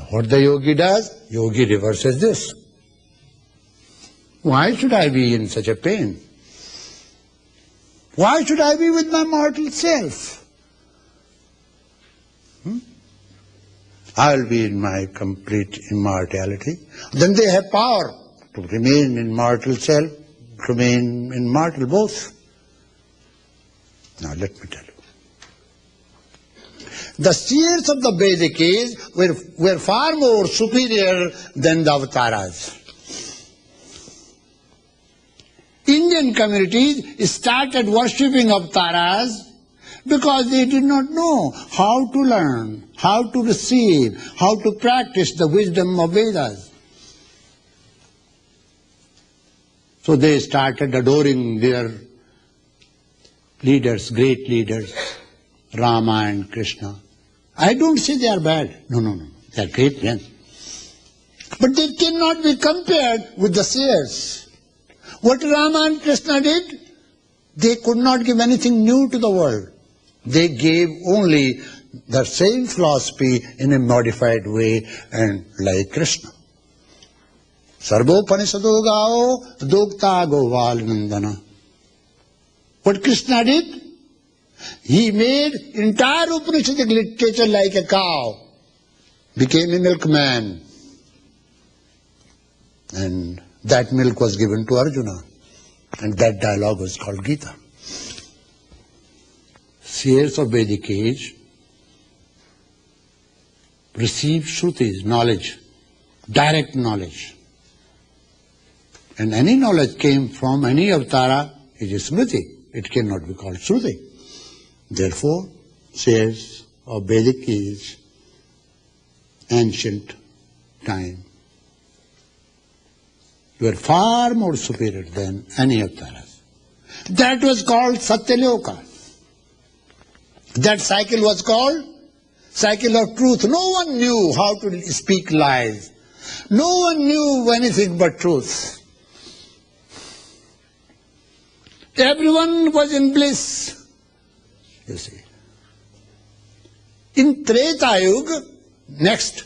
What the yogi does? Yogi reverses this. Why should I be in such a pain? Why should I be with my mortal self? I will be in my complete immortality. Then they have power to remain in mortal self, remain in mortal both. Now let me tell you. The seers of the Vedic age were far more superior than the avatars. Indian communities started worshipping avatars because they did not know how to learn, how to receive, how to practice the wisdom of Vedas. So they started adoring their leaders, great leaders, Rama and Krishna. I don't say they are bad. No. They are great men. But they cannot be compared with the seers. What Rama and Krishna did, they could not give anything new to the world. They gave only the same philosophy in a modified way and like Krishna. Sarvo Upanishado gao dokta goval nandana. What Krishna did, he made entire Upanishadic literature like a cow, became a milkman, and that milk was given to Arjuna, and that dialogue was called Gita. Seers of Vedic age received Shrutis, knowledge, direct knowledge. And any knowledge came from any avatara, it is Smriti. It cannot be called Shruti. Therefore, seers of Vedic age, ancient time, were far more superior than any avatars. That was called Satyaloka. That cycle was called cycle of truth. No one knew how to speak lies. No one knew anything but truth. Everyone was in bliss, you see. In Treta Yuga, next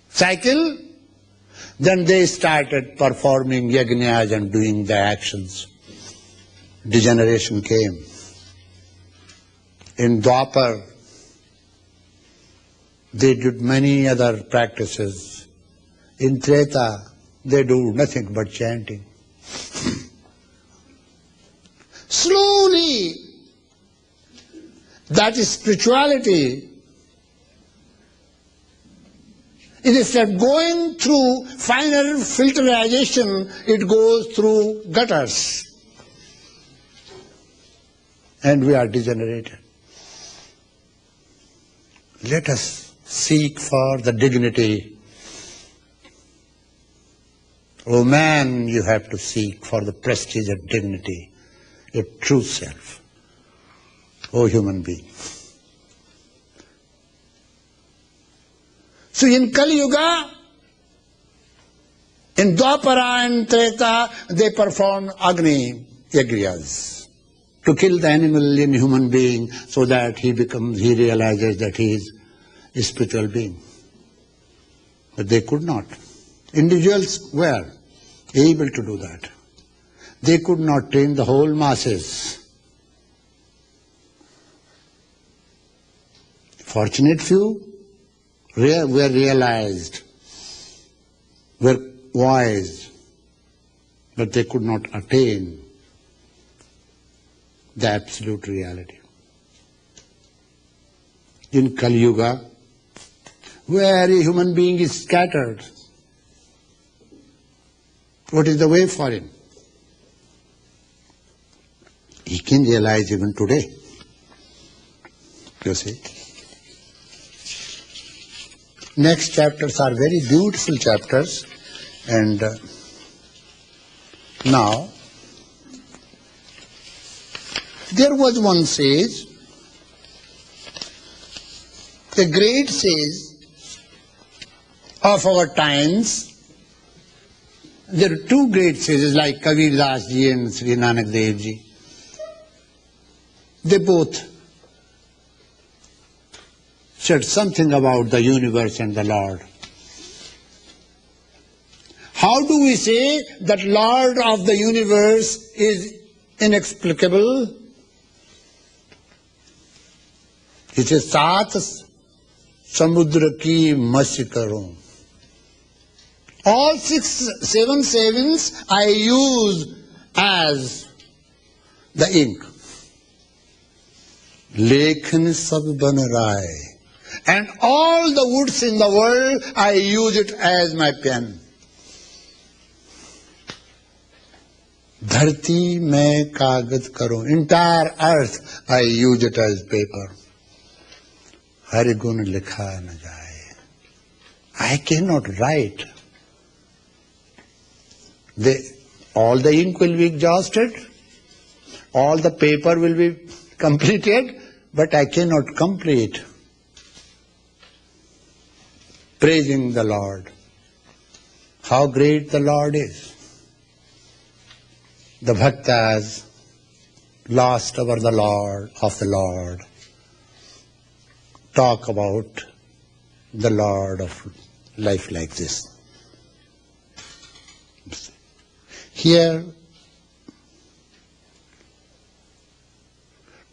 cycle, then they started performing yajnas and doing the actions. Degeneration came. In Dwapar, they did many other practices. In Treta, they do nothing but chanting. Slowly, that is spirituality. Instead of going through finer filterization, it goes through gutters. And we are degenerated. Let us seek for the dignity. Oh man, you have to seek for the prestige of dignity, your true self. Oh human being. So in Kali Yuga, in Dwapara and Treta, they perform Agni Yagyas to kill the animal in human being so that he realizes that he is a spiritual being. But they could not. Individuals were able to do that. They could not train the whole masses. Fortunate few were realized, were wise, but they could not attain the absolute reality. In Kali Yuga, where a human being is scattered, what is the way for him? He can realize even today. You see? Next chapters are very beautiful chapters, and now there was one sage, a great sage of our times. There are two great sages like Kabir Das ji and Sri Nanak Dev ji. They both said something about the universe and the Lord. How do we say that Lord of the universe is inexplicable? He says, Saat samudra ki matsya karo. All 7 sevens I use as the ink. Lekhan sab ban raay. And all the woods in the world, I use it as my pen. Dharti mein kagad karo. Entire earth, I use it as paper. Har gun likha na jaye. I cannot write. All the ink will be exhausted, all the paper will be completed, but I cannot complete praising the Lord. How great the Lord is. The bhaktas lost over the Lord of the Lord talk about the Lord of life like this. Here,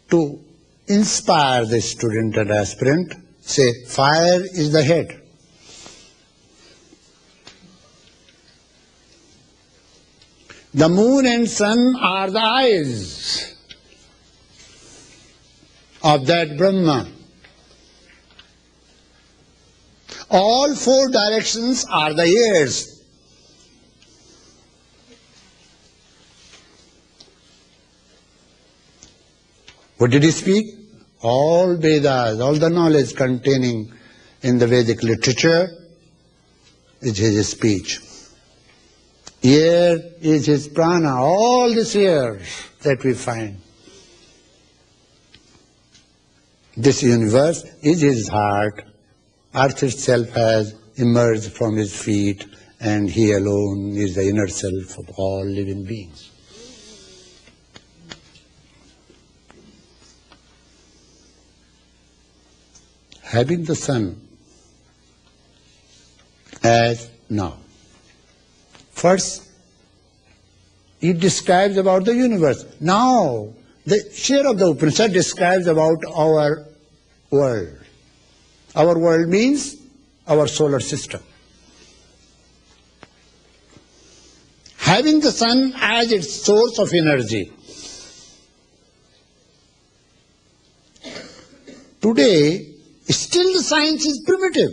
to inspire the student and aspirant, say, fire is the head. The moon and sun are the eyes of that Brahma. All 4 directions are the ears. What did he speak? All Vedas, all the knowledge containing in the Vedic literature is his speech. Ear is his prana, all these ears that we find. This universe is his heart. Earth itself has emerged from his feet, and he alone is the inner self of all living beings. having the sun as now. First, it describes about the universe. Now, the share of the Upanishad describes about our world. Our world means our solar system. Having the sun as its source of energy. Today, still the science is primitive.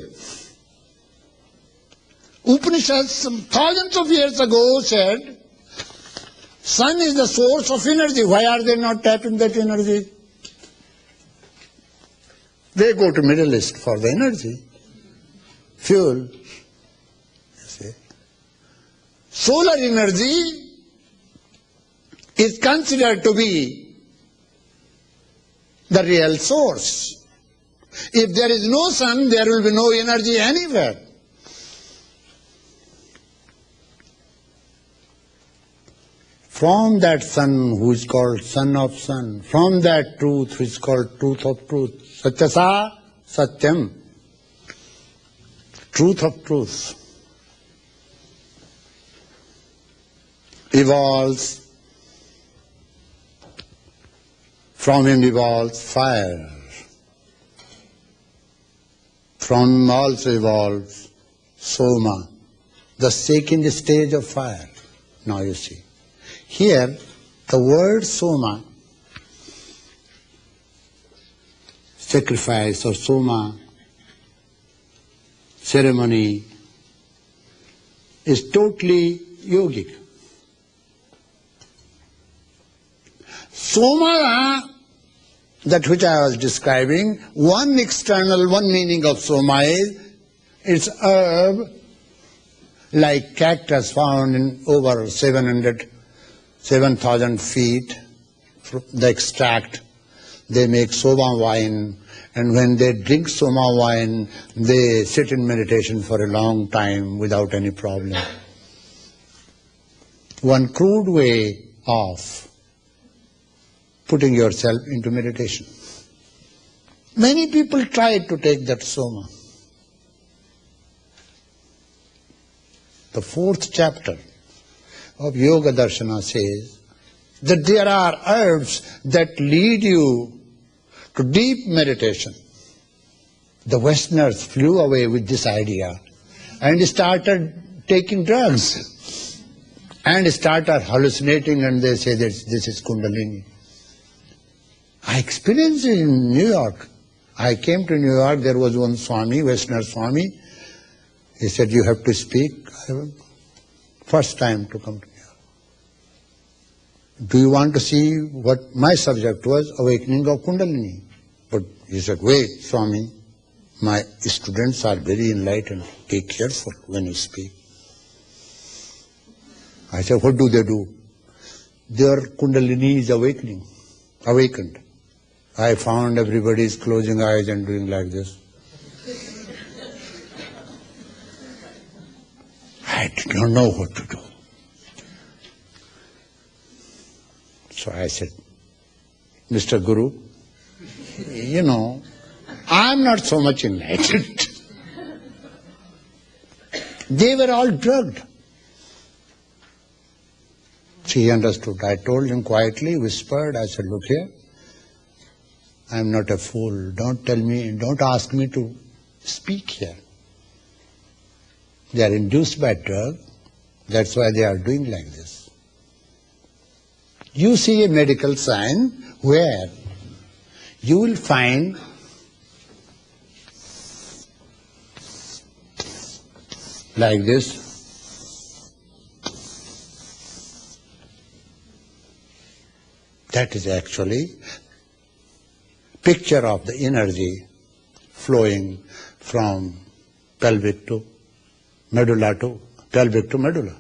Upanishads thousands of years ago said, sun is the source of energy. Why are they not tapping that energy? They go to Middle East for the energy, fuel. You see. Solar energy is considered to be the real source. If there is no sun, there will be no energy anywhere. From that sun who is called Son of Sun, from that truth which is called Truth of Truth, Satyasa Satyam, truth of truth, evolves, from him evolves fire, from him also evolves Soma, the second stage of fire. Now you see. Here, the word Soma, sacrifice or Soma, ceremony, is totally yogic. Soma, that which I was describing, one meaning of Soma is it's herb like cactus found in over 7,000 feet, the extract, they make Soma wine, and when they drink Soma wine, they sit in meditation for a long time without any problem. One crude way of putting yourself into meditation. Many people try to take that Soma. The 4th chapter of Yoga Darshana says that there are herbs that lead you to deep meditation. The Westerners flew away with this idea and started taking drugs and started hallucinating, and they say that this is Kundalini. I experienced it in New York. I came to New York, there was one Swami, Westerner Swami. He said, you have to speak. First time to come to New York. Do you want to see what my subject was? Awakening of Kundalini. But he said, wait, Swami, my students are very enlightened. Be careful when you speak. I said, what do? Their Kundalini is awakened. I found everybody is closing eyes and doing like this. I did not know what to do. So I said, Mr. Guru, you know, I'm not so much enlightened. They were all drugged. He understood. I told him quietly, whispered, I said, look here, I'm not a fool. Don't ask me to speak here. They are induced by drug. That's why they are doing like this. You see a medical sign where you will find like this. That is actually picture of the energy flowing from pelvic to medulla to pelvic to medulla.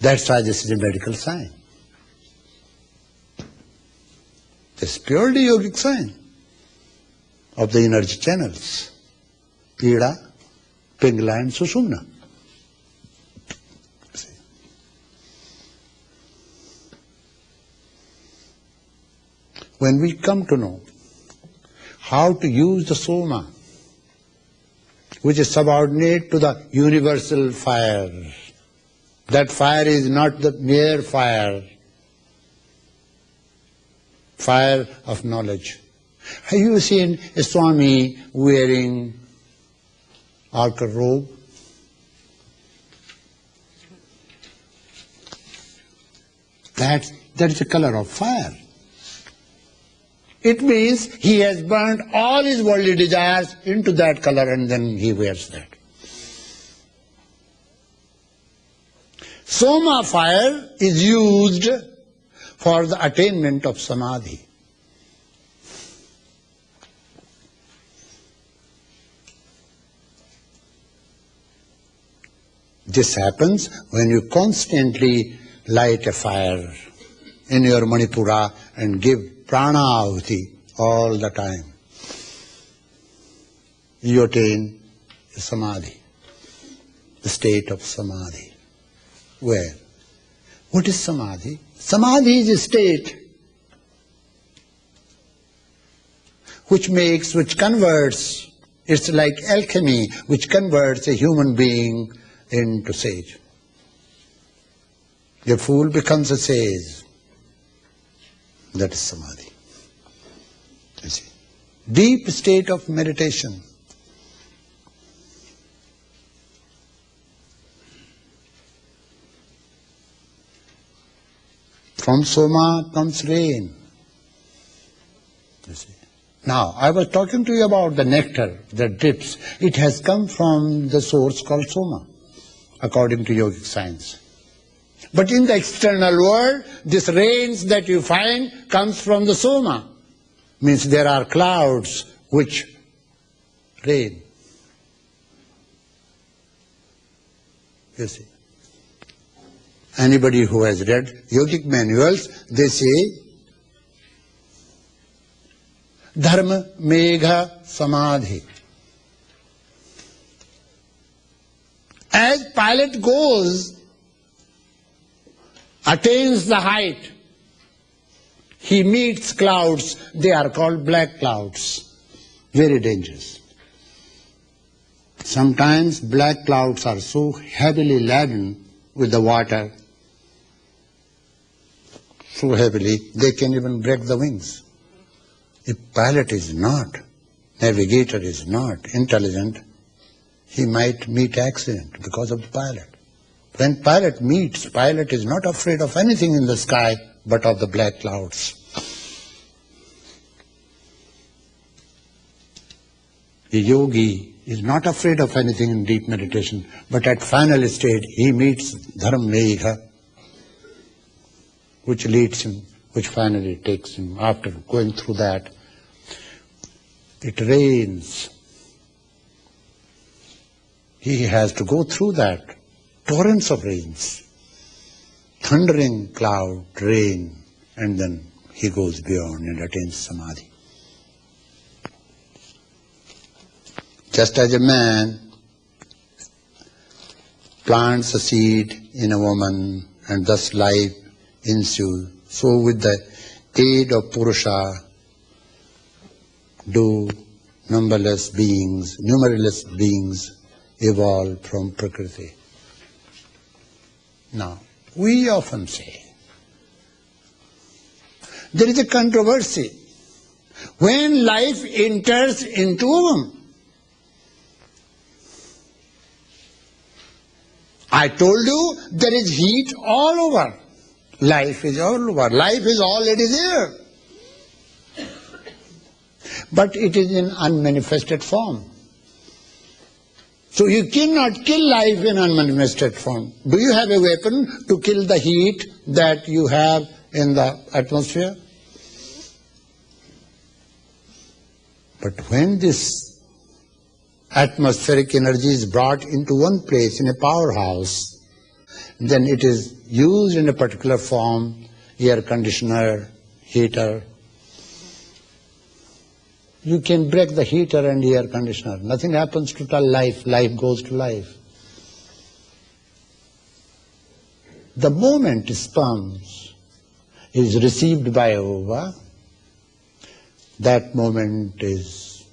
That's why this is a medical sign. This is purely yogic sign of the energy channels. Ida, Pingala and Sushumna. When we come to know how to use the soma, which is subordinate to the universal fire. That fire is not the mere fire, fire of knowledge. Have you seen a Swami wearing outer robe? That is the color of fire. It means he has burnt all his worldly desires into that color and then he wears that. Soma fire is used for the attainment of samadhi. This happens when you constantly light a fire in your Manipura and give prana ahuti all the time. You attain samadhi, the state of samadhi. Where? What is samadhi? Samadhi is a state which converts, it's like alchemy, which converts a human being into sage. A fool becomes a sage. That is samadhi. You see, deep state of meditation. From soma comes rain. You see. Now, I was talking to you about the nectar that drips. It has come from the source called soma, according to yogic science. But in the external world, this rains that you find comes from the soma. Means there are clouds which rain. You see. Anybody who has read yogic manuals, they say, Dharma Megha Samadhi. As pilot goes, attains the height, he meets clouds, they are called black clouds, very dangerous. Sometimes black clouds are so heavily laden with the water, so heavily they can even break the wings. If pilot is not, navigator is not intelligent, he might meet accident because of the pilot. When pilot meets, pilot is not afraid of anything in the sky but of the black clouds. The yogi is not afraid of anything in deep meditation, but at final state he meets dharma megha, which leads him, which finally takes him. After going through that, it rains. He has to go through that. Torrents of rains, thundering cloud, rain, and then he goes beyond and attains samadhi. Just as a man plants a seed in a woman and thus life ensues, so with the aid of Purusha do numberless beings evolve from Prakriti. Now, we often say, there is a controversy. When life enters into a womb, I told you there is heat all over. Life is all over. Life is already there. But it is in unmanifested form. So you cannot kill life in unmanifested form. Do you have a weapon to kill the heat that you have in the atmosphere? But when this atmospheric energy is brought into one place in a powerhouse, then it is used in a particular form, air conditioner, heater. You can break the heater and air conditioner. Nothing happens to the life. Life goes to life. The moment sperm is received by ova, that moment is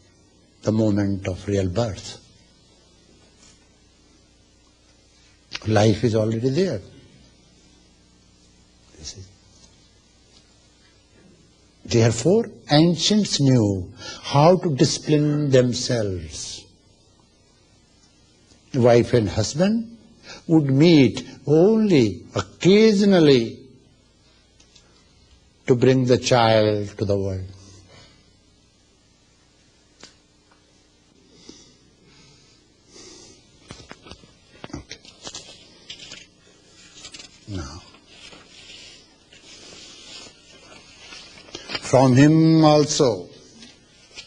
the moment of real birth. Life is already there. You see. Therefore, ancients knew how to discipline themselves. Wife and husband would meet only occasionally to bring the child to the world. Okay. Now, from him also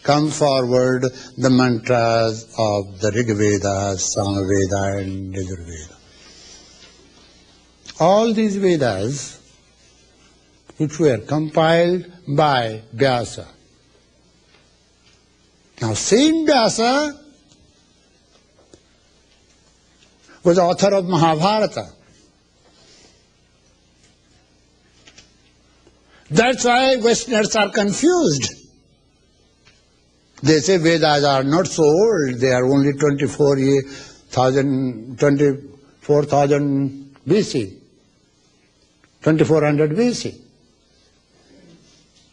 come forward the mantras of the Rig Veda, Samaveda and Yajurveda. All these Vedas which were compiled by Vyasa. Now same Vyasa was author of Mahabharata. That's why Westerners are confused. They say Vedas are not so old, they are only 24,000 BC, 2400 BC.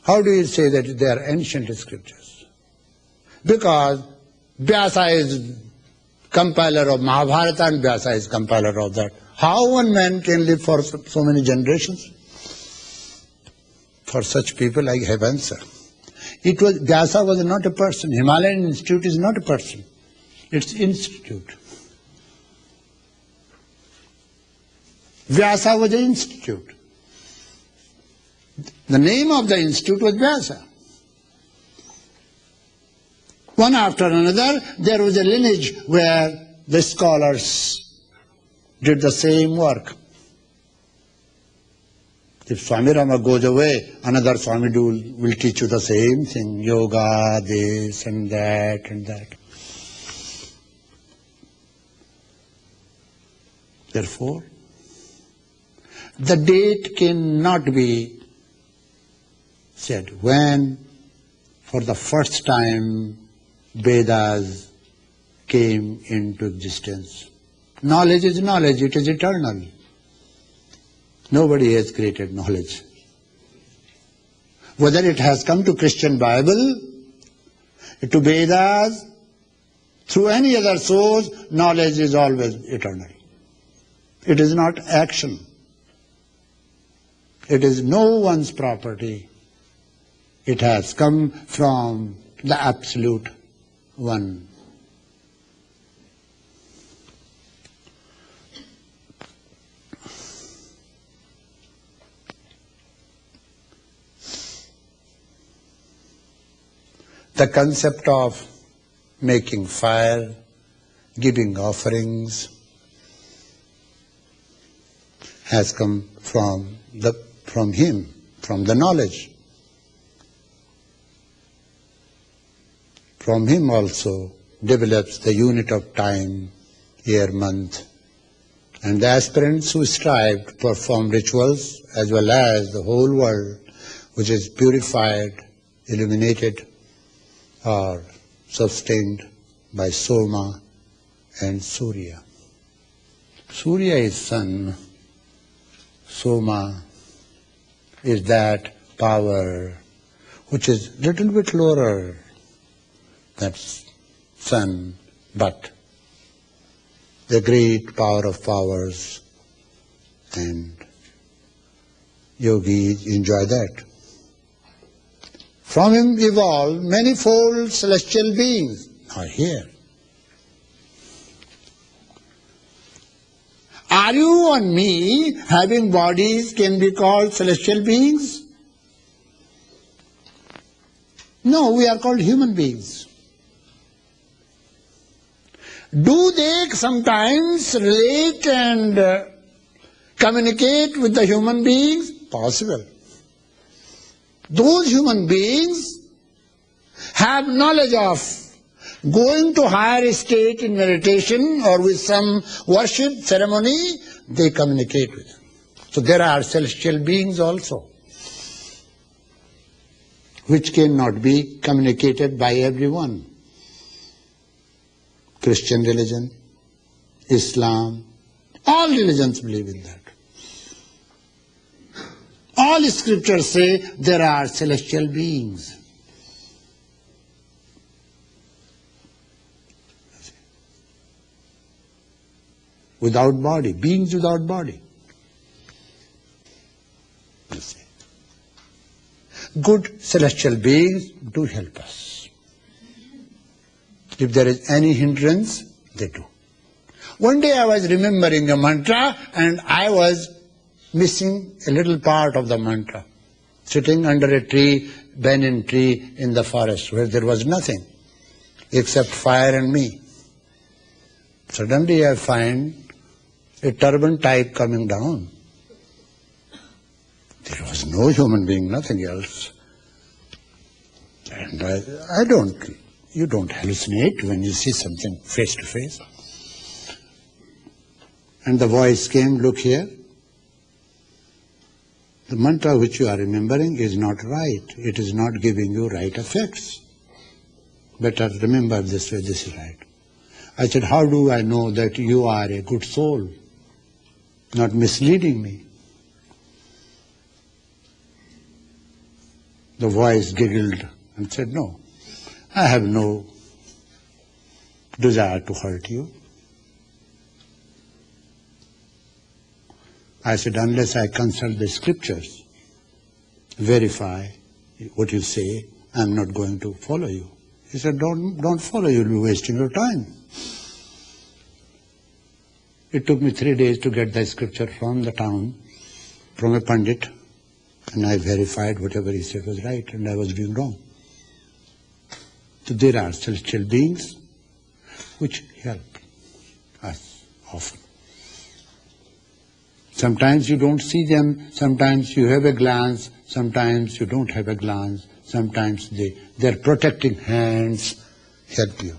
How do you say that they are ancient scriptures? Because Vyasa is compiler of Mahabharata and Vyasa is compiler of that. How one man can live for so many generations? For such people I have answer. Vyasa was not a person. Himalayan Institute is not a person. It's institute. Vyasa was an institute. The name of the institute was Vyasa. One after another, there was a lineage where the scholars did the same work. If Swami Rama goes away, another Swami will teach you the same thing. Yoga, this and that and that. Therefore, the date cannot be said when for the first time Vedas came into existence. Knowledge is knowledge, it is eternal. Nobody has created knowledge. Whether it has come to Christian Bible, to Vedas, through any other source, knowledge is always eternal. It is not action. It is no one's property. It has come from the Absolute One. The concept of making fire, giving offerings, has come from him, from the knowledge. From him also develops the unit of time, year, month, and the aspirants who strive to perform rituals as well as the whole world which is purified, illuminated, are sustained by Soma and Surya. Surya is sun, Soma is that power which is little bit lower than sun, but the great power of powers, and yogis enjoy that. From him evolved manifold celestial beings are here. Are you and me having bodies can be called celestial beings? No, we are called human beings. Do they sometimes relate and communicate with the human beings? Possible. Those human beings have knowledge of going to higher state in meditation or with some worship ceremony, they communicate with them. So there are celestial beings also. which cannot be communicated by everyone. Christian religion, Islam, all religions believe in that. All scriptures say there are celestial beings. Without body, beings without body. Good celestial beings do help us. If there is any hindrance, they do. One day I was remembering a mantra and I was missing a little part of the mantra. Sitting under a tree, banyan tree in the forest where there was nothing except fire and me. Suddenly I find a turban type coming down. There was no human being, nothing else. And you don't hallucinate when you see something face to face. And the voice came, look here. The mantra which you are remembering is not right. It is not giving you right effects. Better remember this way, this is right. I said, how do I know that you are a good soul, not misleading me? The voice giggled and said, no, I have no desire to hurt you. I said, unless I consult the scriptures, verify what you say, I'm not going to follow you. He said, don't follow, you'll be wasting your time. It took me 3 days to get the scripture from the town, from a pandit, and I verified whatever he said was right, and I was doing wrong. So there are celestial beings which help us often. Sometimes you don't see them, sometimes you have a glance, sometimes you don't have a glance, sometimes their protecting hands help you.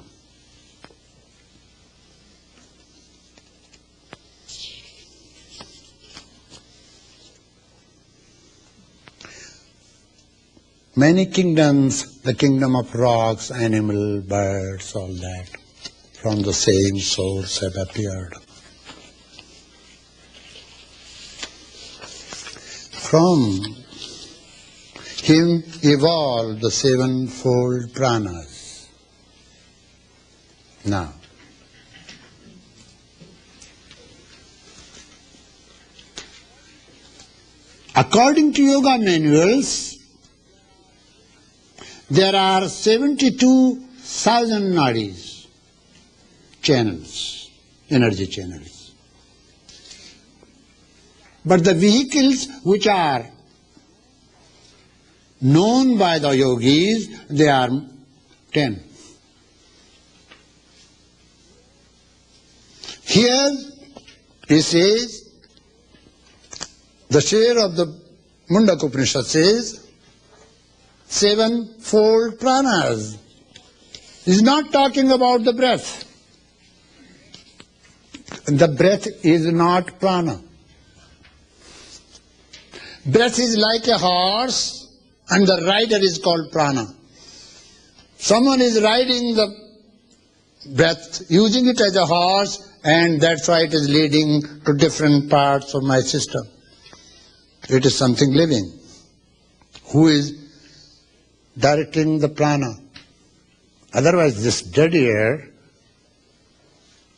Many kingdoms, the kingdom of rocks, animal, birds, all that, from the same source have appeared. From him evolved the sevenfold pranas. Now, according to yoga manuals, there are 72,000 nadis, channels, energy channels. But the vehicles which are known by the yogis, they are 10. Here he says, the share of the Mundaka Upanishad says, sevenfold pranas. He's not talking about the breath. The breath is not prana. Breath is like a horse and the rider is called prana. Someone is riding the breath, using it as a horse, and that's why it is leading to different parts of my system. It is something living. Who is directing the prana? Otherwise this dead air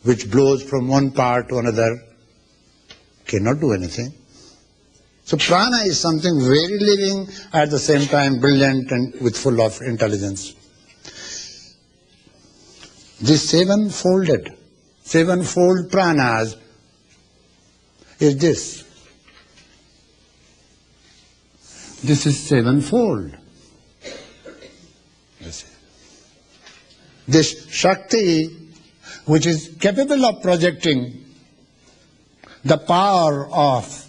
which blows from one part to another cannot do anything. So prana is something very living, at the same time brilliant and with full of intelligence. This sevenfold pranas is this. This is sevenfold. This Shakti, which is capable of projecting the power of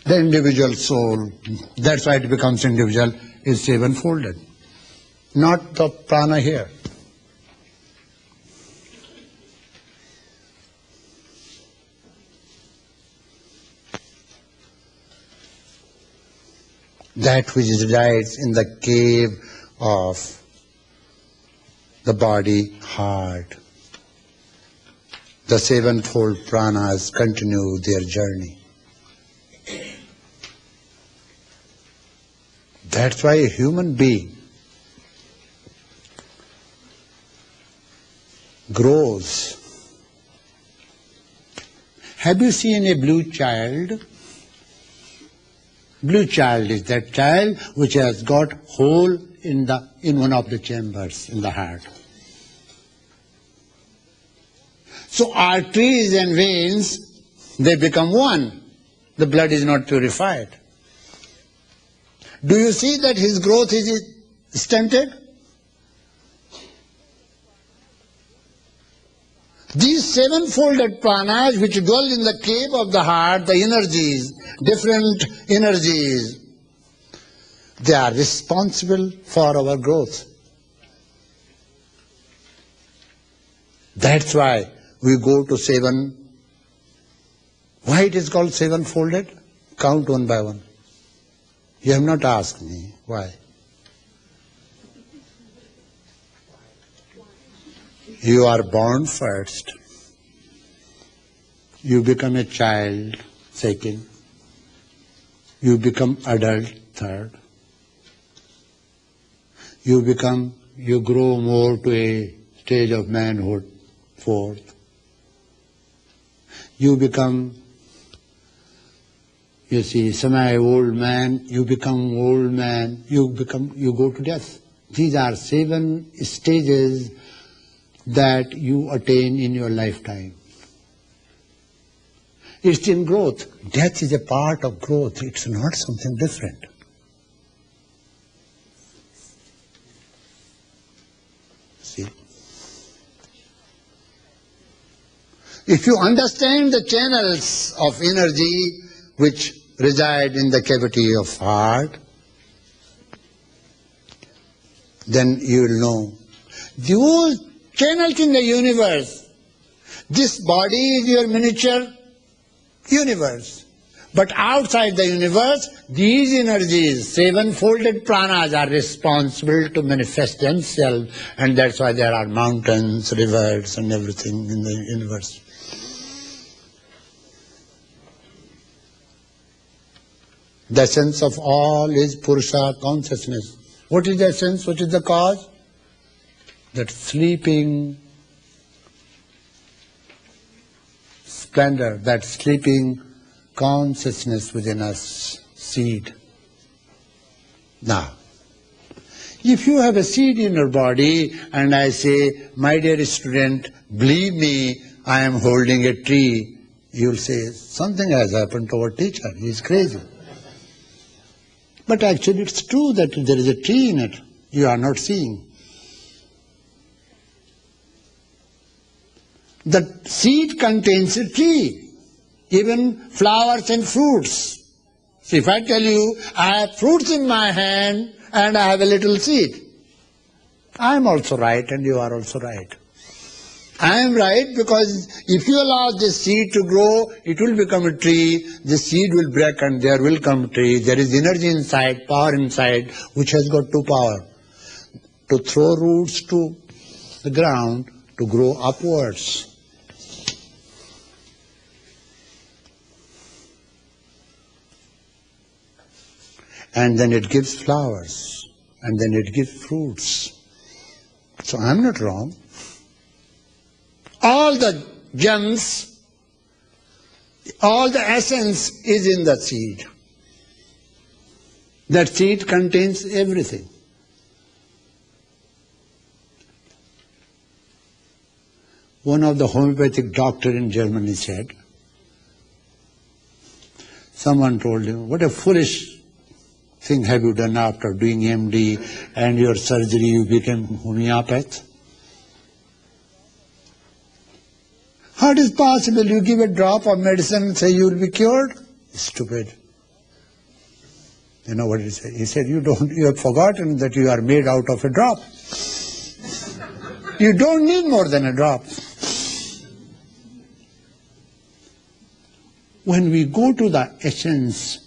the individual soul, that's why it becomes individual, is sevenfolded. Not the prana here. that which resides in the cave of the body, heart. The sevenfold pranas continue their journey. That's why a human being grows. Have you seen a blue child? Blue child is that child which has got hole in one of the chambers in the heart. So arteries and veins, they become one. The blood is not purified. Do you see that his growth is stunted? These seven-folded pranas which dwell in the cave of the heart, the energies, different energies, they are responsible for our growth. That's why we go to seven. Why it is called seven-folded? Count one by one. You have not asked me why. You are born first. You become a child second. You become adult third. You grow more to a stage of manhood fourth. You become, you see, semi-old man, you become old man, you go to death. These are 7 stages that you attain in your lifetime. It's in growth. Death is a part of growth. It's not something different. See? If you understand the channels of energy which reside in the cavity of heart, then you will know. Those channels in the universe, this body is your miniature universe. But outside the universe, these energies, 7-folded pranas, are responsible to manifest themselves, and that's why there are mountains, rivers, and everything in the universe. The essence of all is Purusha consciousness. What is the essence? What is the cause? That sleeping splendor, that sleeping consciousness within us, seed. Now, if you have a seed in your body and I say, my dear student, believe me, I am holding a tree, you'll say, something has happened to our teacher, he's crazy. But actually it's true that there is a tree in it, you are not seeing. The seed contains a tree, even flowers and fruits. So if I tell you, I have fruits in my hand and I have a little seed, I am also right and you are also right. I am right because if you allow this seed to grow, it will become a tree, the seed will break and there will come a tree. There is energy inside, power inside, which has got 2 power. To throw roots to the ground, to grow upwards. And then it gives flowers, and then it gives fruits. So I'm not wrong. All the gems, all the essence is in the seed. That seed contains everything. One of the homeopathic doctors in Germany said, someone told him, what a foolish thing have you done after doing MD and your surgery, you became homeopath? How it is possible you give a drop of medicine and say you will be cured? Stupid. You know what he said? He said, you have forgotten that you are made out of a drop. You don't need more than a drop. When we go to the essence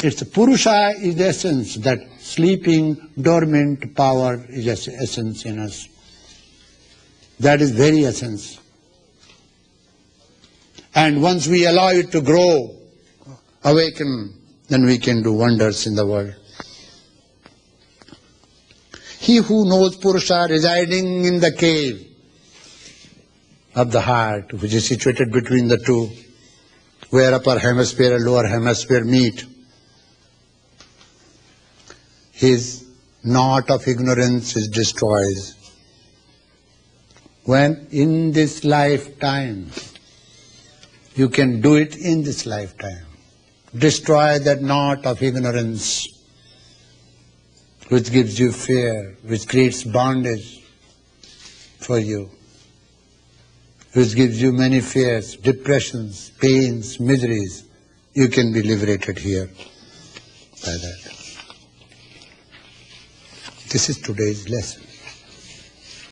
It's Purusha is the essence, that sleeping, dormant power is essence in us. That is very essence. And once we allow it to grow, awaken, then we can do wonders in the world. He who knows Purusha residing in the cave of the heart, which is situated between the two, where upper hemisphere and lower hemisphere meet, his knot of ignorance is destroyed. When in this lifetime, you can do it in this lifetime. Destroy that knot of ignorance which gives you fear, which creates bondage for you, which gives you many fears, depressions, pains, miseries. You can be liberated here by that. This is today's lesson.